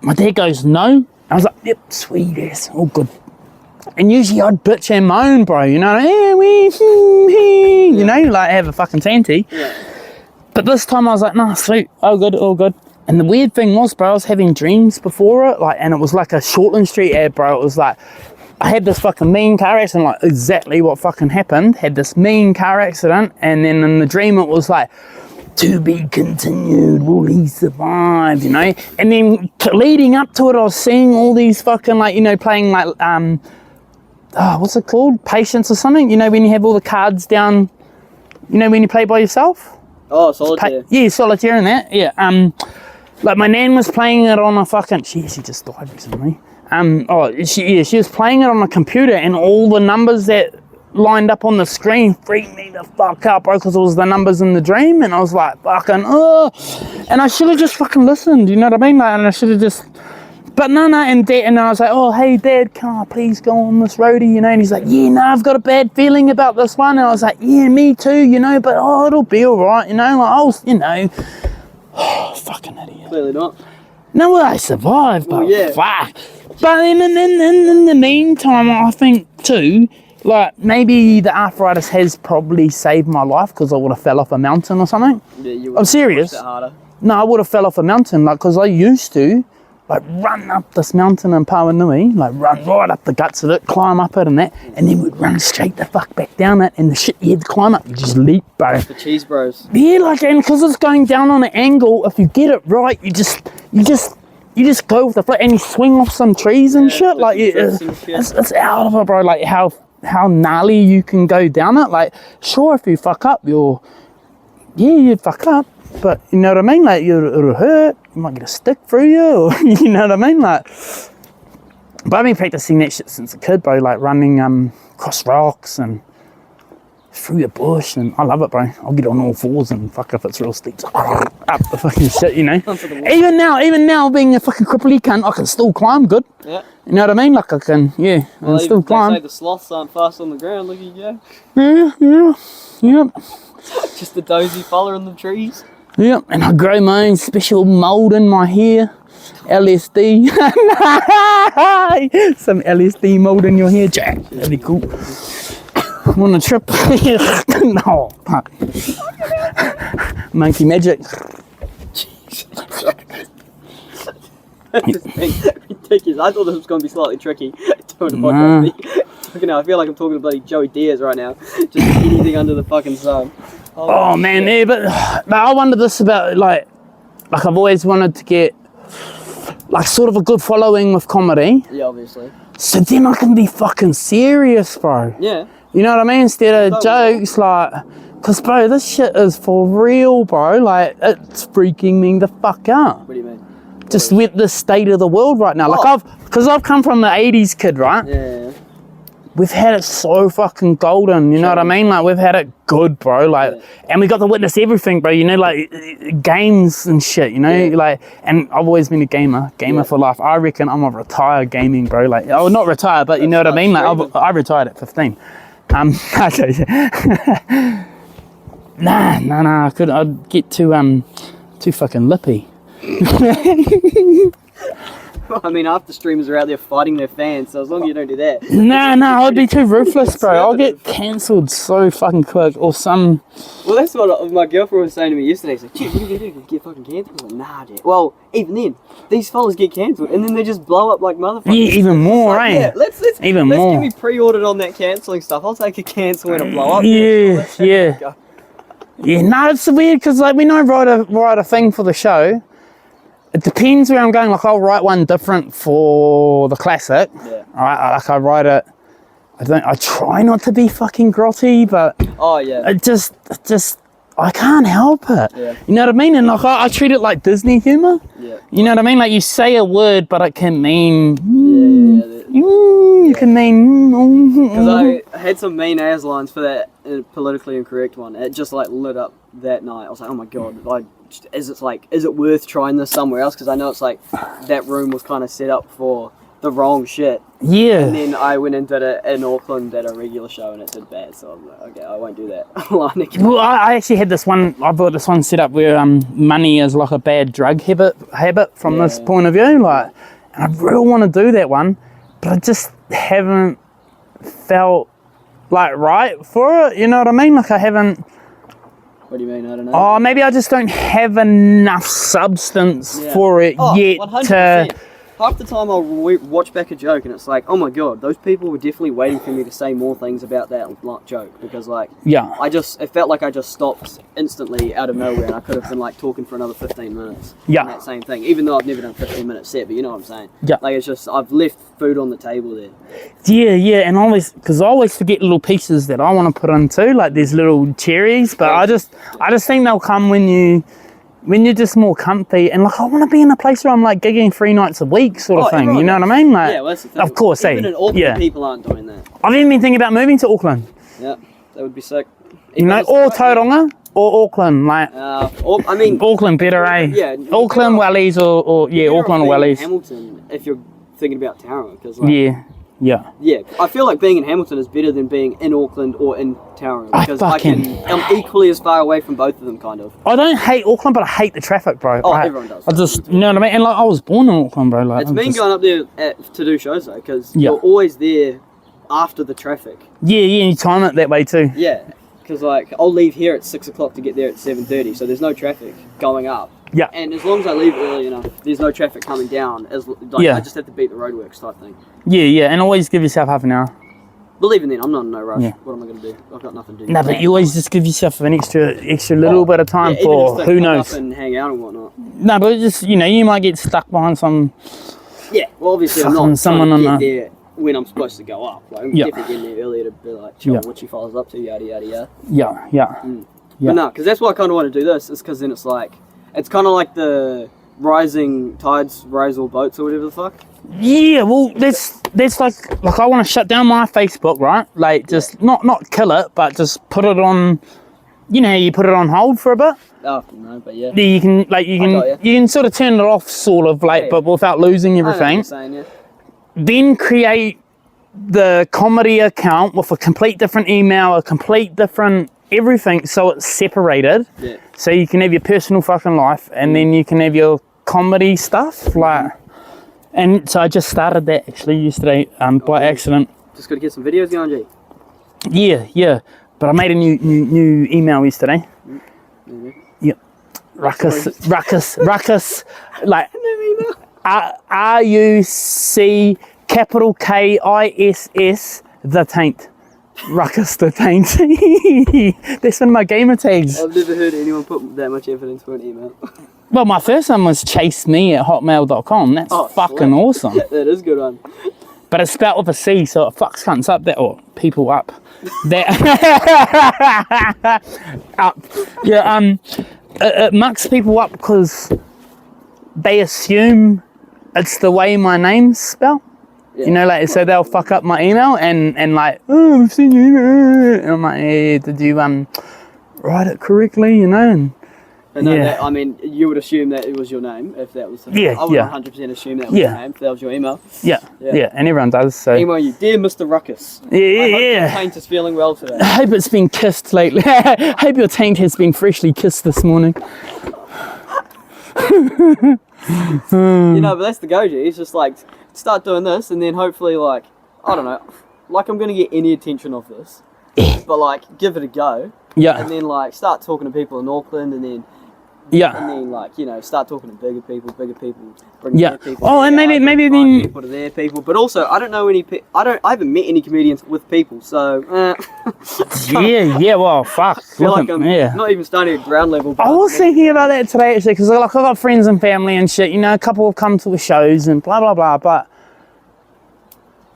my dad goes, no. I was like, yep, sweet ass, all good. And usually I'd bitch and moan, bro, like have a fucking tanty. Yeah. But this time I was like, nah, sweet, all good. And the weird thing was, bro, I was having dreams before it, and it was like a Shortland Street ad, bro. It was like, I had this fucking mean car accident, like exactly what fucking happened. Had this mean car accident, and then in the dream it was like, to be continued, will he survive, you know? And then leading up to it, I was seeing all these fucking, like, you know, playing like, what's it called? Patience or something? You know, when you have all the cards down, you know, when you play by yourself? Oh, solitaire. Yeah, solitaire and that, yeah. Like my nan was playing it on a fucking, she just died recently. She was playing it on a computer, and all the numbers that lined up on the screen freaked me the fuck out, bro, because it was the numbers in the dream, and I was like, fucking, and I should have just fucking listened, you know what I mean? Like, and I should have just, but no, and I was like, oh, hey, Dad, can I please go on this roadie, you know? And he's like, yeah, no, I've got a bad feeling about this one. And I was like, yeah, me too, you know, but, it'll be all right, you know? Like, you know, fucking idiot. Clearly not. No, I survived, but yeah. fuck. But in the meantime, I think, too, like, maybe the arthritis has probably saved my life, because I would have fell off a mountain or something. Yeah, I'm serious. No, I would have fell off a mountain, like, because I used to, like, run up this mountain in Pawanui, like, run right up the guts of it, climb up it and that, and then we'd run straight the fuck back down it, and the shit you had to climb up, you just leap, bro. The cheese bros. Yeah, like, and because it's going down on an angle, if you get it right, you just go with the flow, and you swing off some trees and shit, like, it's out of it, bro, like, how gnarly you can go down it. Like, sure, if you fuck up, you'd fuck up, but you know what I mean? Like, it'll hurt, you might get a stick through you, or, you know what I mean? Like, but I've been practicing that shit since a kid, bro, like running across rocks and through the bush, and I love it, bro. I'll get on all fours and fuck if it's real steep, up the fucking shit, you know? Even now, being a fucking cripply cunt, I can still climb good. Yeah. You know what I mean? Like, I can, yeah, well, still climb. They say the sloths aren't fast on the ground, look at you go. Yeah. Just a dozy fella in the trees. Yeah, and I grow my own special mould in my hair. LSD. Some LSD mould in your hair, Jack. That'd be cool. On a trip. No. Monkey magic. Ridiculous. I thought this was going to be slightly tricky. Doing a podcast. I feel like I'm talking to bloody Joey Diaz right now. Just anything under the fucking sun. Oh man, yeah, but I wonder this about, like I've always wanted to get, like, sort of a good following with comedy. Yeah, obviously. So then I can be fucking serious, bro. Yeah. You know what I mean? Instead of jokes, like, because, bro, this shit is for real, bro. Like, it's freaking me the fuck out. What do you mean? Just with the state of the world right now. Like, because I've come from the 80s kid, right? Yeah. We've had it so fucking golden, you know what I mean? Like, we've had it good, bro. Like, and we got to witness everything, bro. You know, like, games and shit, you know? Like, and I've always been a gamer for life. I reckon I'm gonna retire gaming, bro. Like, oh, not retire, but you know what I mean? Like, I retired at 15. Nah, I'd get too fucking lippy. I mean, half the streamers are out there fighting their fans, so as long as you don't do that. Nah, I'd be too ruthless, bro. I'll get cancelled so fucking quick, or some... Well, that's what my girlfriend was saying to me yesterday. She's like, "Dude, what are you going to do? Get fucking cancelled?" I was like, nah, dude. Well, even then, these fellas get cancelled, and then they just blow up like motherfuckers. Yeah, even more, like, eh? Yeah, let's get me pre-ordered on that cancelling stuff. I'll take a cancel and a blow up. Yeah. Yeah, no, it's weird, because, like, when I write a thing for the show, it depends where I'm going. Like, I'll write one different for the classic. Yeah. Alright, like, I write it. I try not to be fucking grotty, but it just I can't help it. Yeah. You know what I mean? And like, I treat it like Disney humor. Yeah. You know what I mean? Like, you say a word, but it can mean. You can mean. Because I had some mean ass lines for that politically incorrect one. It just like lit up that night. I was like, oh my god, is it worth trying this somewhere else? Because I know it's like that room was kind of set up for the wrong shit. Yeah. And then I went and did it in Auckland at a regular show and it did bad. So I'm like, okay, I won't do that. Well, I actually had this one. I bought this one set up where money is like a bad drug habit from this point of view. Like, and I really want to do that one, but I just haven't felt like right for it. You know what I mean? Like, I haven't. What do you mean? I don't know. Oh, maybe I just don't have enough substance for it yet 100%. half the time I'll watch back a joke and it's like, oh my god, those people were definitely waiting for me to say more things about that joke, because like, it felt like I just stopped instantly out of nowhere, and I could have been like talking for another 15 minutes. On that same thing, even though I've never done a 15-minute set, but you know what I'm saying. Like, it's just, I've left food on the table there. And because I always forget little pieces that I want to put in too, like these little cherries, but I just think they'll come when you're just more comfy, and like, I want to be in a place where I'm like gigging 3 nights a week sort of thing, you know what I mean? Like, well, that's the thing. Of course, even in Auckland, people aren't doing that. I've even been thinking about moving to Auckland. Yeah, that would be sick. You know, or Tauranga, or Auckland, like, I mean, Auckland better, eh? Yeah. Auckland, Wellies, or Auckland or Wellies. Hamilton, if you're thinking about Tauranga, because like, Yeah, I feel like being in Hamilton is better than being in Auckland or in Tauranga, because I'm equally as far away from both of them, kind of. I don't hate Auckland, but I hate the traffic, bro. Everyone does. You know what I mean? And like, I was born in Auckland, bro. Like, it's going up there to do shows though, because you're always there after the traffic. Yeah, you time it that way too. Yeah, because like, I'll leave here at 6 o'clock to get there at 7:30, so there's no traffic going up. Yeah. And as long as I leave early enough, there's no traffic coming down. I just have to beat the roadworks type thing. Yeah, and always give yourself half an hour. But even then, I'm not in no rush. Yeah. What am I going to do? I've got nothing to do. No, but you always just give yourself an extra little bit of time for who knows. Up and hang out and whatnot. No, but just, you might get stuck behind some. Yeah, well, obviously I'm not trying to get there when I'm supposed to go up. Like, I'm definitely getting there earlier to be like, chill, what she follows up to, yada yada yada. Yeah. But no, because that's why I kind of want to do this. Is because then it's kind of like the rising tides raise all boats or whatever the fuck. Yeah, well, that's like I want to shut down my Facebook, right? Like, just not kill it, but just put it on. You know how you put it on hold for a bit. Oh no, but yeah. You can sort of turn it off, sort of like, but without losing everything. I know what you're saying, Then create the comedy account with a complete different email, a complete different everything, so it's separated. Yeah. So you can have your personal fucking life, and then you can have your comedy stuff, like. And so I just started that actually yesterday, by accident. Just got to get some videos going, G. Yeah. But I made a new email yesterday. Mm-hmm. Yep. Ruckus. Like RUC capital KISS the taint. Ruckus the taint. That's one of my gamer tags. I've never heard anyone put that much effort into an email. Well, my first one was chaseme@hotmail.com. That's fucking awesome. That is a good one. But it's spelled with a C, so it fucks cunts up that, or people up. That up. Yeah, it mucks people up because they assume it's the way my name's spelled. Yeah. You know, like, so they'll fuck up my email and like, oh, I've seen your email. And I'm like, hey, did you write it correctly, you know? And I mean, you would assume that it was your name if that was. I would 100% assume that was your name if that was your email. Yeah, and everyone does. So. Email you, dear Mr. Ruckus. I hope your taint is feeling well today. I hope it's been kissed lately. I hope your taint has been freshly kissed this morning. You know, but that's the go-to. It's just like, start doing this, and then hopefully, like, I don't know, like I'm gonna get any attention off this, but like, give it a go. Yeah. And then like, start talking to people in Auckland, and then. Yeah. And then, like, you know, start talking to bigger people, bring their people. Oh, and maybe then people to their people. But also, I don't know any. I haven't met any comedians with people, so. Well, fuck. I feel like I'm not even starting at ground level. I was thinking about that today actually, because like I've got friends and family and shit. You know, a couple have come to the shows and blah blah blah,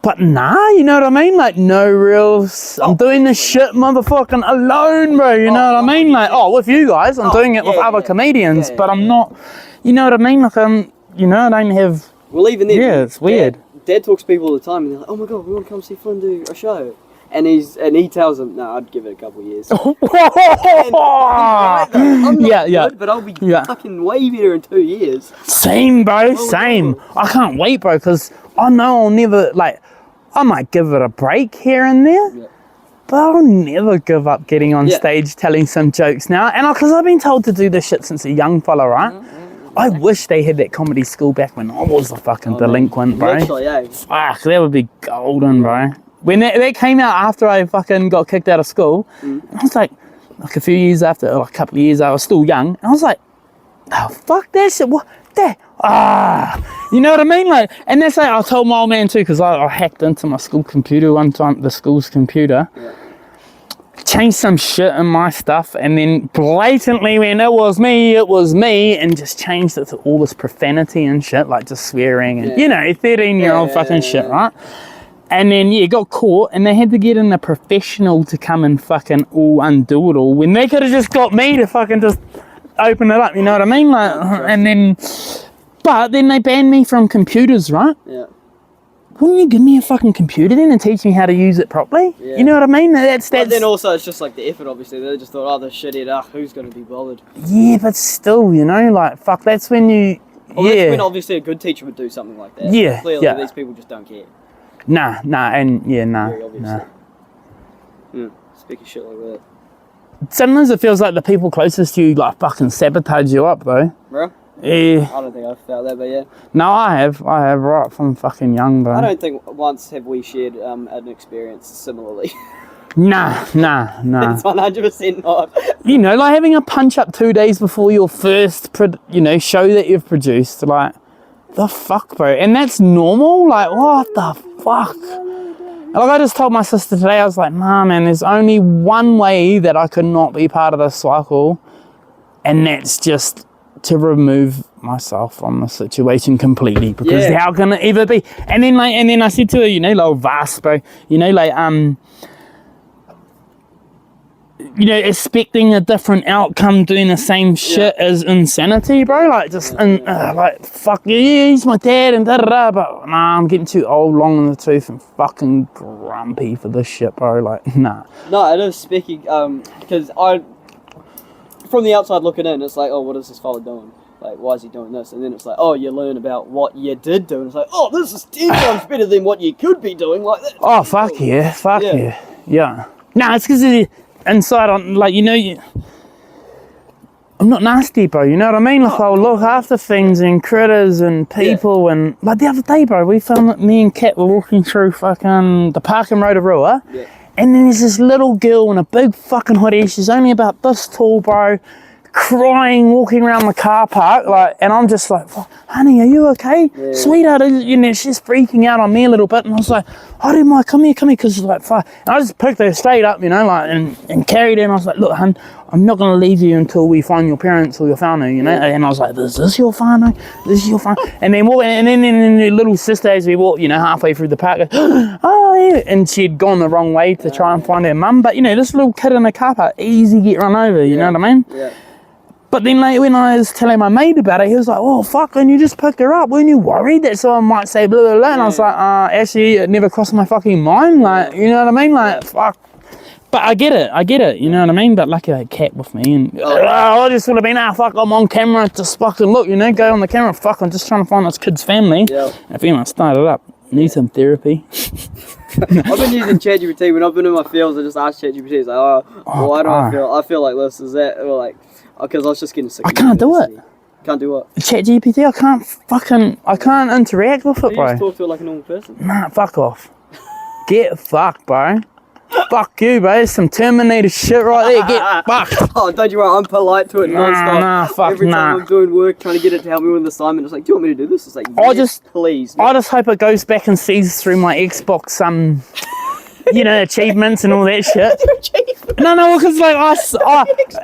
But nah, you know what I mean? Like, no real. I'm doing this shit motherfucking alone, bro. You know what I mean? Like, with you guys, I'm doing it with other comedians, but I'm not. You know what I mean? Like, I don't have. Well, even then. Yeah, it's weird. Dad talks to people all the time, and they're like, "Oh my god, we want to come see Flynn do a show," and he tells them, "No, I'd give it a couple of years." I'm not good, but I'll be fucking way better in 2 years. Same, bro. Same. I can't wait, bro, because I know I'll never like. I might give it a break here and there, but I'll never give up getting on stage telling some jokes now. And because I've been told to do this shit since a young fella, right? I wish they had that comedy school back when I was a fucking delinquent, bro. Literally, Fuck, that would be golden, bro. When that came out after I fucking got kicked out of school, I was like a few years after, like a couple of years, I was still young, and I was like, oh, fuck that shit. What? that. You know what I mean? Like, and that's like, I told my old man too, because I hacked into my school computer one time, the school's computer. Yeah. Changed some shit in my stuff, and then blatantly when it was me, and just changed it to all this profanity and shit, like just swearing and, you know, 13-year-old fucking shit, right? And then, got caught, and they had to get in a professional to come and fucking all undo it all, when they could have just got me to fucking just open it up, you know what I mean? Like, and then, but then they banned me from computers, right? Yeah. Wouldn't you give me a fucking computer then and teach me how to use it properly? Yeah. You know what I mean? That's. But then also it's just like the effort, obviously. They just thought, the shithead, who's going to be bothered? Yeah, but still, you know, like, fuck, that's when you... That's when obviously a good teacher would do something like that. Yeah, clearly, these people just don't care. Nah, and Very obviously. Speaking shit like that. Sometimes it feels like the people closest to you, like, fucking sabotage you up, though. Bro? Yeah. I don't think I've felt that, but yeah. No, I have right from fucking young, bro. I don't think once have we shared an experience similarly. Nah. It's 100% not. You know, like having a punch up 2 days before your first, show that you've produced, like, the fuck, bro. And that's normal? Like, what the fuck? Like, I just told my sister today, I was like, nah, man, there's only one way that I could not be part of this cycle, and that's just to remove myself from the situation completely, because how can it ever be? And then I said to her, like, vast, bro, expecting a different outcome doing the same shit is insanity, bro. Like, just like, fuck yeah, he's my dad and da-da-da, but nah, I'm getting too old, long in the tooth, and fucking grumpy for this shit, bro. Like, nah. No, it is speaking, because from the outside looking in, it's like, what is this fella doing? Like, why is he doing this? And then it's like, you learn about what you did do, and it's like, this is 10 times better than what you could be doing. Like that. Oh, fuck yeah. Nah, it's because inside, I'm like, I'm not nasty, bro, you know what I mean? Like, I'll look after things and critters and people, and like the other day, bro, we found that me and Kat were walking through fucking the park in Rotorua. Yeah. And then there's this little girl in a big fucking hoodie. She's only about this tall, bro, crying, walking around the car park, like, and I'm just like, honey, are you okay? Yeah. Sweetheart, she's freaking out on me a little bit, and I was like, oh, my, come here, because she's like, fuck. And I just picked her straight up, like, and carried her, and I was like, look, hun, I'm not going to leave you until we find your parents or your family, and I was like, is this your family? This is your family? And then the little sister, as we walked, halfway through the park, goes, oh, yeah, and she'd gone the wrong way to try and find her mum, but, this little kid in the car park, easy get run over, you know what I mean? Yeah. But then, like, when I was telling my mate about it, he was like, oh, fuck, and you just picked her up. Weren't you worried that someone might say blah, blah, blah? And I was like, actually, it never crossed my fucking mind. Like, you know what I mean? Like, fuck. But I get it, you know what I mean? But lucky I had Kat with me, and I just would have been, fuck, I'm on camera, just fucking look, go on the camera, fuck, I'm just trying to find this kid's family. Yeah. If I started up, need some therapy. I've been using ChatGPT. When I've been in my fields, I just ask ChatGPT, it's like, why do I feel? I feel like this, is that, or like, because I was just getting sick. I can't do it. Can't do what? ChatGPT, I can't interact with it, bro. You just talk to it like a normal person. Nah, fuck off. Get fucked, bro. Fuck you, bro. There's some Terminator shit right there. Get fucked. Oh, don't you worry. I'm polite to it non-stop. Nah, fuck, Every time I'm doing work, trying to get it to help me with an assignment, it's like, do you want me to do this? It's like, please. I just hope it goes back and sees through my Xbox, achievements and all that shit. No, because like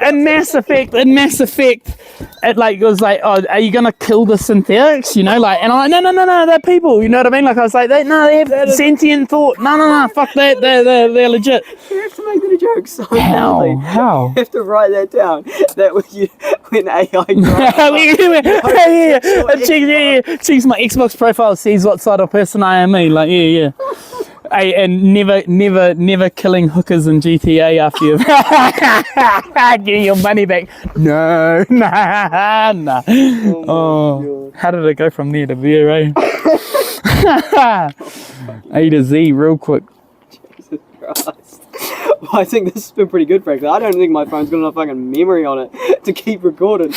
in Mass Effect, it like was like, are you gonna kill the synthetics? And I'm like, no, they're people. You know what I mean? Like, I was like, they have sentient thought. No, fuck that, they're legit. You have to make that a joke so How? You have to write that down. That when AI checks my Xbox profile, sees what sort of person I am. Like, yeah. And never killing hookers in GTA after you getting your money back. No. Oh, how did it go from there to there, eh? A to Z real quick. Jesus Christ. Well, I think this has been pretty good, frankly. I don't think my phone's got enough fucking memory on it to keep recording.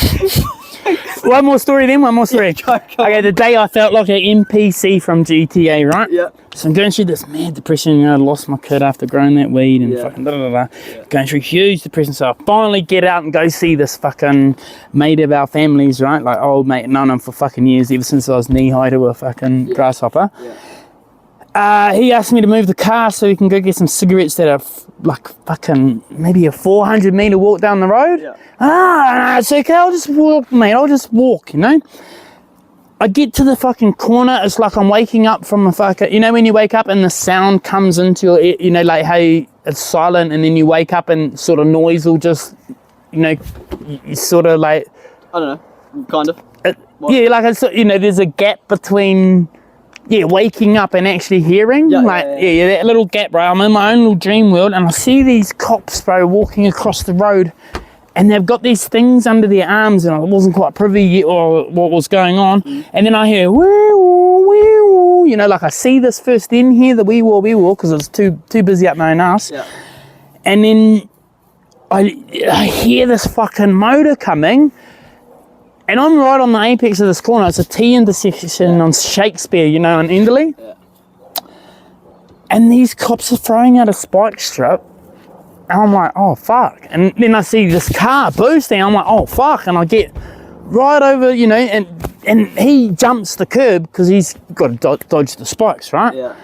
One more story. Yeah, okay, the day I felt like an NPC from GTA, right? Yeah. So I'm going through this mad depression, I lost my kid after growing that weed and fucking Yeah. Going through huge depression, so I finally get out and go see this fucking mate of our families, right? Like old mate, known him for fucking years, ever since I was knee-high to a fucking grasshopper. Yeah. He asked me to move the car so we can go get some cigarettes that are like fucking maybe a 400 metre walk down the road. Yeah. No, it's okay, I'll just walk, mate, I'll just walk, you know? I get to the fucking corner, it's like I'm waking up from a fucking, you know when you wake up and the sound comes into your ear, you know, like how it's silent and then you wake up and sort of noise will just, you know, you sort of like... I don't know, kind of. Yeah, like, it's, you know, there's a gap between, waking up and actually hearing. That little gap, bro. I'm in my own little dream world and I see these cops, bro, walking across the road. And they've got these things under their arms and I wasn't quite privy yet or what was going on. And then I hear, wee-woo, you know, like I see this first in here, the wee-woo, because it's too busy up my own ass. Yeah. And then I hear this fucking motor coming and I'm right on the apex of this corner. It's a T intersection on Shakespeare, you know, in Enderley. Yeah. And these cops are throwing out a spike strip. And I'm like, oh, fuck. And then I see this car boosting. I'm like, oh, fuck. And I get right over, you know, and he jumps the curb because he's got to dodge the spikes, right? Yeah.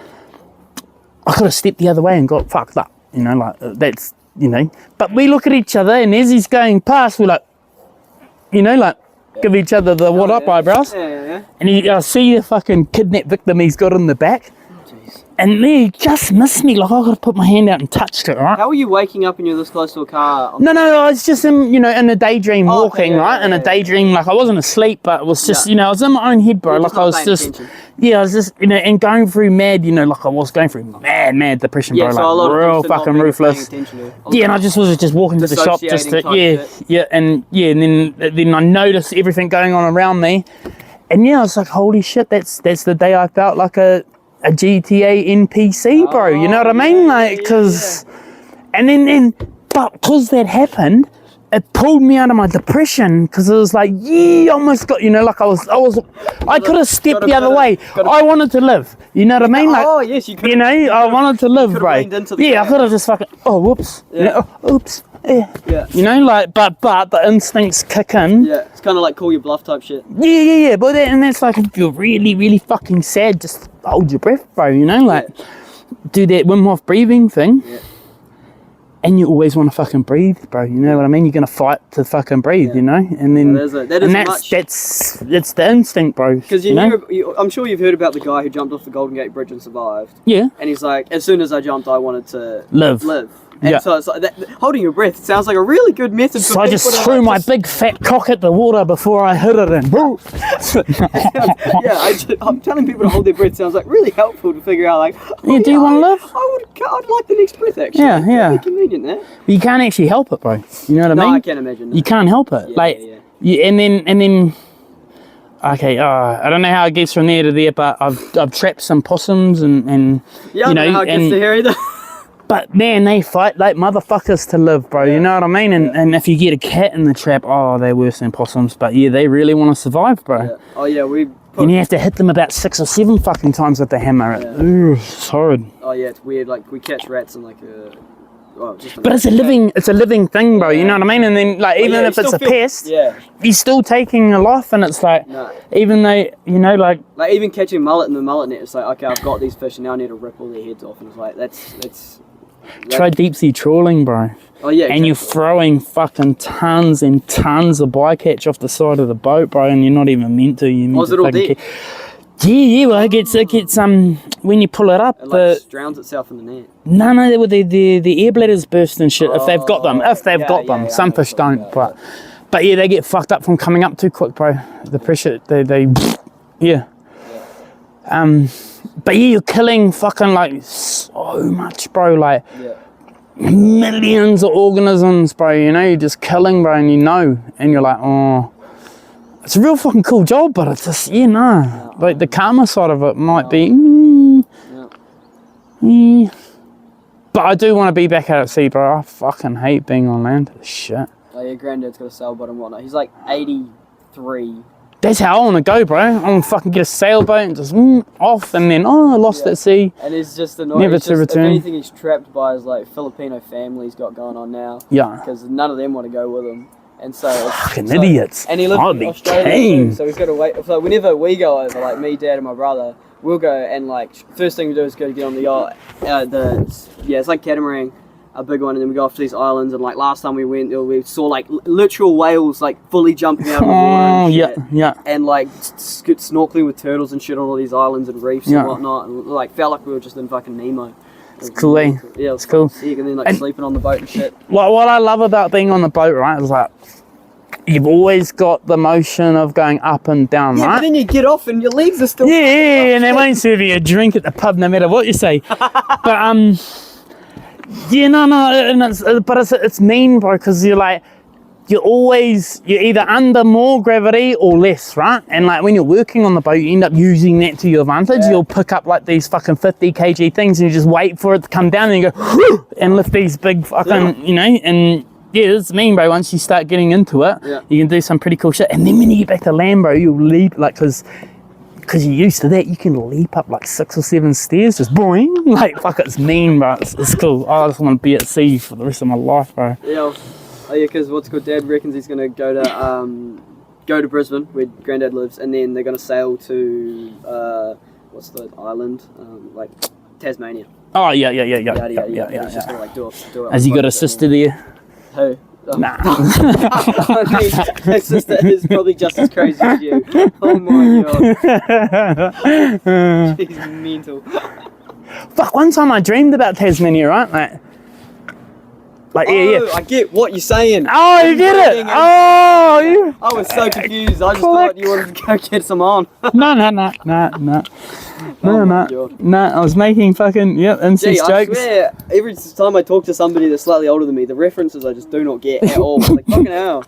I could have stepped the other way and got fucked up, you know, like that's, you know. But we look at each other and as he's going past, we're like, you know, like give each other the what up eyebrows. Yeah. And I see the fucking kidnap victim he's got in the back. And they just missed me, like I could have put my hand out and touched it, right? How were you waking up and you're this close to a car? No, I was just in a daydream walking, right? In a daydream, like I wasn't asleep, but it was just, you know, I was in my own head, bro. Like I was just, I was just, you know, and going through mad, you know, like I was going through mad depression, bro. So like real fucking ruthless. And I just was just walking to the shop, just to, and then I noticed everything going on around me. And I was like, holy shit, that's the day I felt like a GTA NPC, bro, you know what I mean? Like, because, and then, but because that happened, it pulled me out of my depression, because it was like, almost got, you know, like I could have stepped the other way. I wanted to live, you know what I mean? Like, yes, you could. You know, I wanted to live, bro. I could have just fucking, whoops. Yeah. You know, oops. Yeah. You know, like, but the instincts kick in. Yeah, it's kind of like call your bluff type shit. Yeah. But and that's like, if you're really, really fucking sad, just hold your breath, bro, you know, like, do that Wim Hof breathing thing. Yeah. And you always want to fucking breathe, bro, you know what I mean? You're going to fight to fucking breathe, you know? And then, that's the instinct, bro. Because I'm sure you've heard about the guy who jumped off the Golden Gate Bridge and survived. Yeah. And he's like, as soon as I jumped, I wanted to live. And so it's like holding your breath sounds like a really good method. So I just threw my big fat cock at the water before I hit it and I'm telling people to hold their breath sounds like really helpful to figure out like, do you want to live? I'd like the next breath actually. Yeah. Pretty convenient that. But you can't actually help it, bro. You know what I mean? No, I can't imagine that. You can't help it. And then okay, I don't know how it gets from there to there, but I've trapped some possums and I don't know how it gets to here either. But man, they fight like motherfuckers to live, bro. You know what I mean? And if you get a cat in the trap, they're worse than possums. But they really want to survive, bro. Yeah. Oh yeah, and you have to hit them about 6 or 7 fucking times with the hammer. Yeah. It's horrid. Oh yeah, it's weird. Like we catch rats and like but it's a living thing, bro. You know what I mean? And then like even if it's a pest, he's still taking a life, and it's like even though like even catching mullet in the mullet net, it's like okay, I've got these fish and now I need to rip all their heads off, and it's like that's. Try deep sea trawling, bro. Oh yeah, and you're throwing fucking tons and tons of bycatch off the side of the boat, bro, and you're not even meant to. You meant to it all deep? Well, it gets when you pull it up, it drowns itself in the net. No, the air bladders burst and shit. If they've got them, some fish don't, but they get fucked up from coming up too quick, bro. The pressure, they. But you're killing fucking like so much, bro, like millions of organisms, bro, you know, you're just killing, bro, and you're like, it's a real fucking cool job, but it's just, like the karma side of it might be, but I do want to be back out at sea, bro. I fucking hate being on land, shit. Oh yeah, Granddad's got a sailboat and whatnot. He's like 85 3. That's how I want to go, bro. I want to fucking get a sailboat and just off, and then I lost at sea. And it's just annoying. Never to return. If anything, he's trapped by his like Filipino family he's got going on now. Yeah. Because none of them want to go with him, and so fucking idiots. And he lives in Australia, so he's got to wait. So whenever we go over, like me, Dad, and my brother, we'll go and like first thing we do is go to get on the yacht. It's like catamaran. A big one, and then we go off to these islands, and like last time we went, we saw like literal whales like fully jumping out of the water and shit. And like snorkeling with turtles and shit on all these islands and reefs and whatnot, and like felt like we were just in fucking Nemo. It's cool, eh? Yeah, it's cool. Sick. And then like sleeping on the boat and shit. What I love about being on the boat, right, is like you've always got the motion of going up and down, right? But then you get off and your legs are still and they won't serve you a drink at the pub no matter what you say. But it's mean, bro, because you're either under more gravity or less, right? And like when you're working on the boat, you end up using that to your advantage. You'll pick up like these fucking 50 kg things and you just wait for it to come down and you go and lift these big fucking, and it's mean, bro. Once you start getting into it, you can do some pretty cool shit. And then when you get back to land, bro, you'll leap, like, because you're used to that, you can leap up like 6 or 7 stairs, just boing. Like, fuck, it's mean, bro. It's cool. I just want to be at sea for the rest of my life, bro. Yeah. Oh yeah, because what's called Dad reckons he's gonna go to Brisbane, where Granddad lives, and then they're gonna sail to what's the island? Like Tasmania. Oh yeah. He's just gonna like do it. Has he got a sister there? Who? Nah. I mean, his sister is probably just as crazy as you. Oh my god. She's mental. Fuck, one time I dreamed about Tasmania, right? Like, I get what you're saying. Oh, you get it? I was so confused. I just thought you wanted to go get some on. No. I was making fucking, incest jokes. I swear, every time I talk to somebody that's slightly older than me, the references I just do not get at all. Like, fucking hell.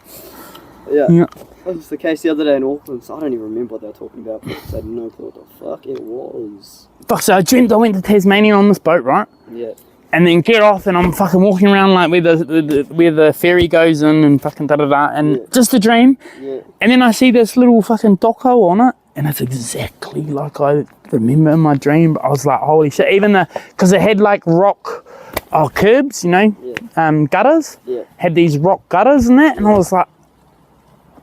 Yeah. That was the case the other day in Auckland, so I don't even remember what they were talking about. I had no clue what the fuck it was. Fuck, so I dreamed I went to Tasmania on this boat, right? Yeah. And then get off, and I'm fucking walking around like where the ferry goes in and fucking da-da-da, and just a dream. Yeah. And then I see this little fucking doco on it, and it's exactly like I remember in my dream. But I was like, holy shit, because it had like rock curbs, gutters. Yeah. Had these rock gutters and that, and I was like,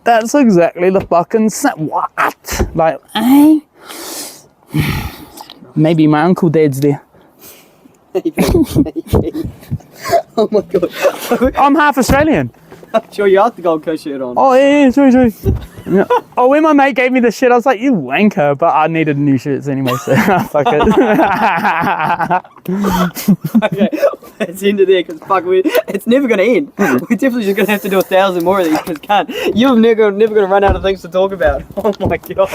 that's exactly the fucking what? Like, eh? Maybe my uncle Dad's there. Maybe. Oh my god. I'm half Australian. Sure, you have the Gold Coast shirt on. Oh yeah, true. Yeah. Oh, when my mate gave me the shit, I was like, you wanker, but I needed new shirts anyway, so fuck it. Okay, let's end it there, because fuck, it's never going to end. We're definitely just going to have to do 1,000 more of these, because you're never going to run out of things to talk about. Oh my god.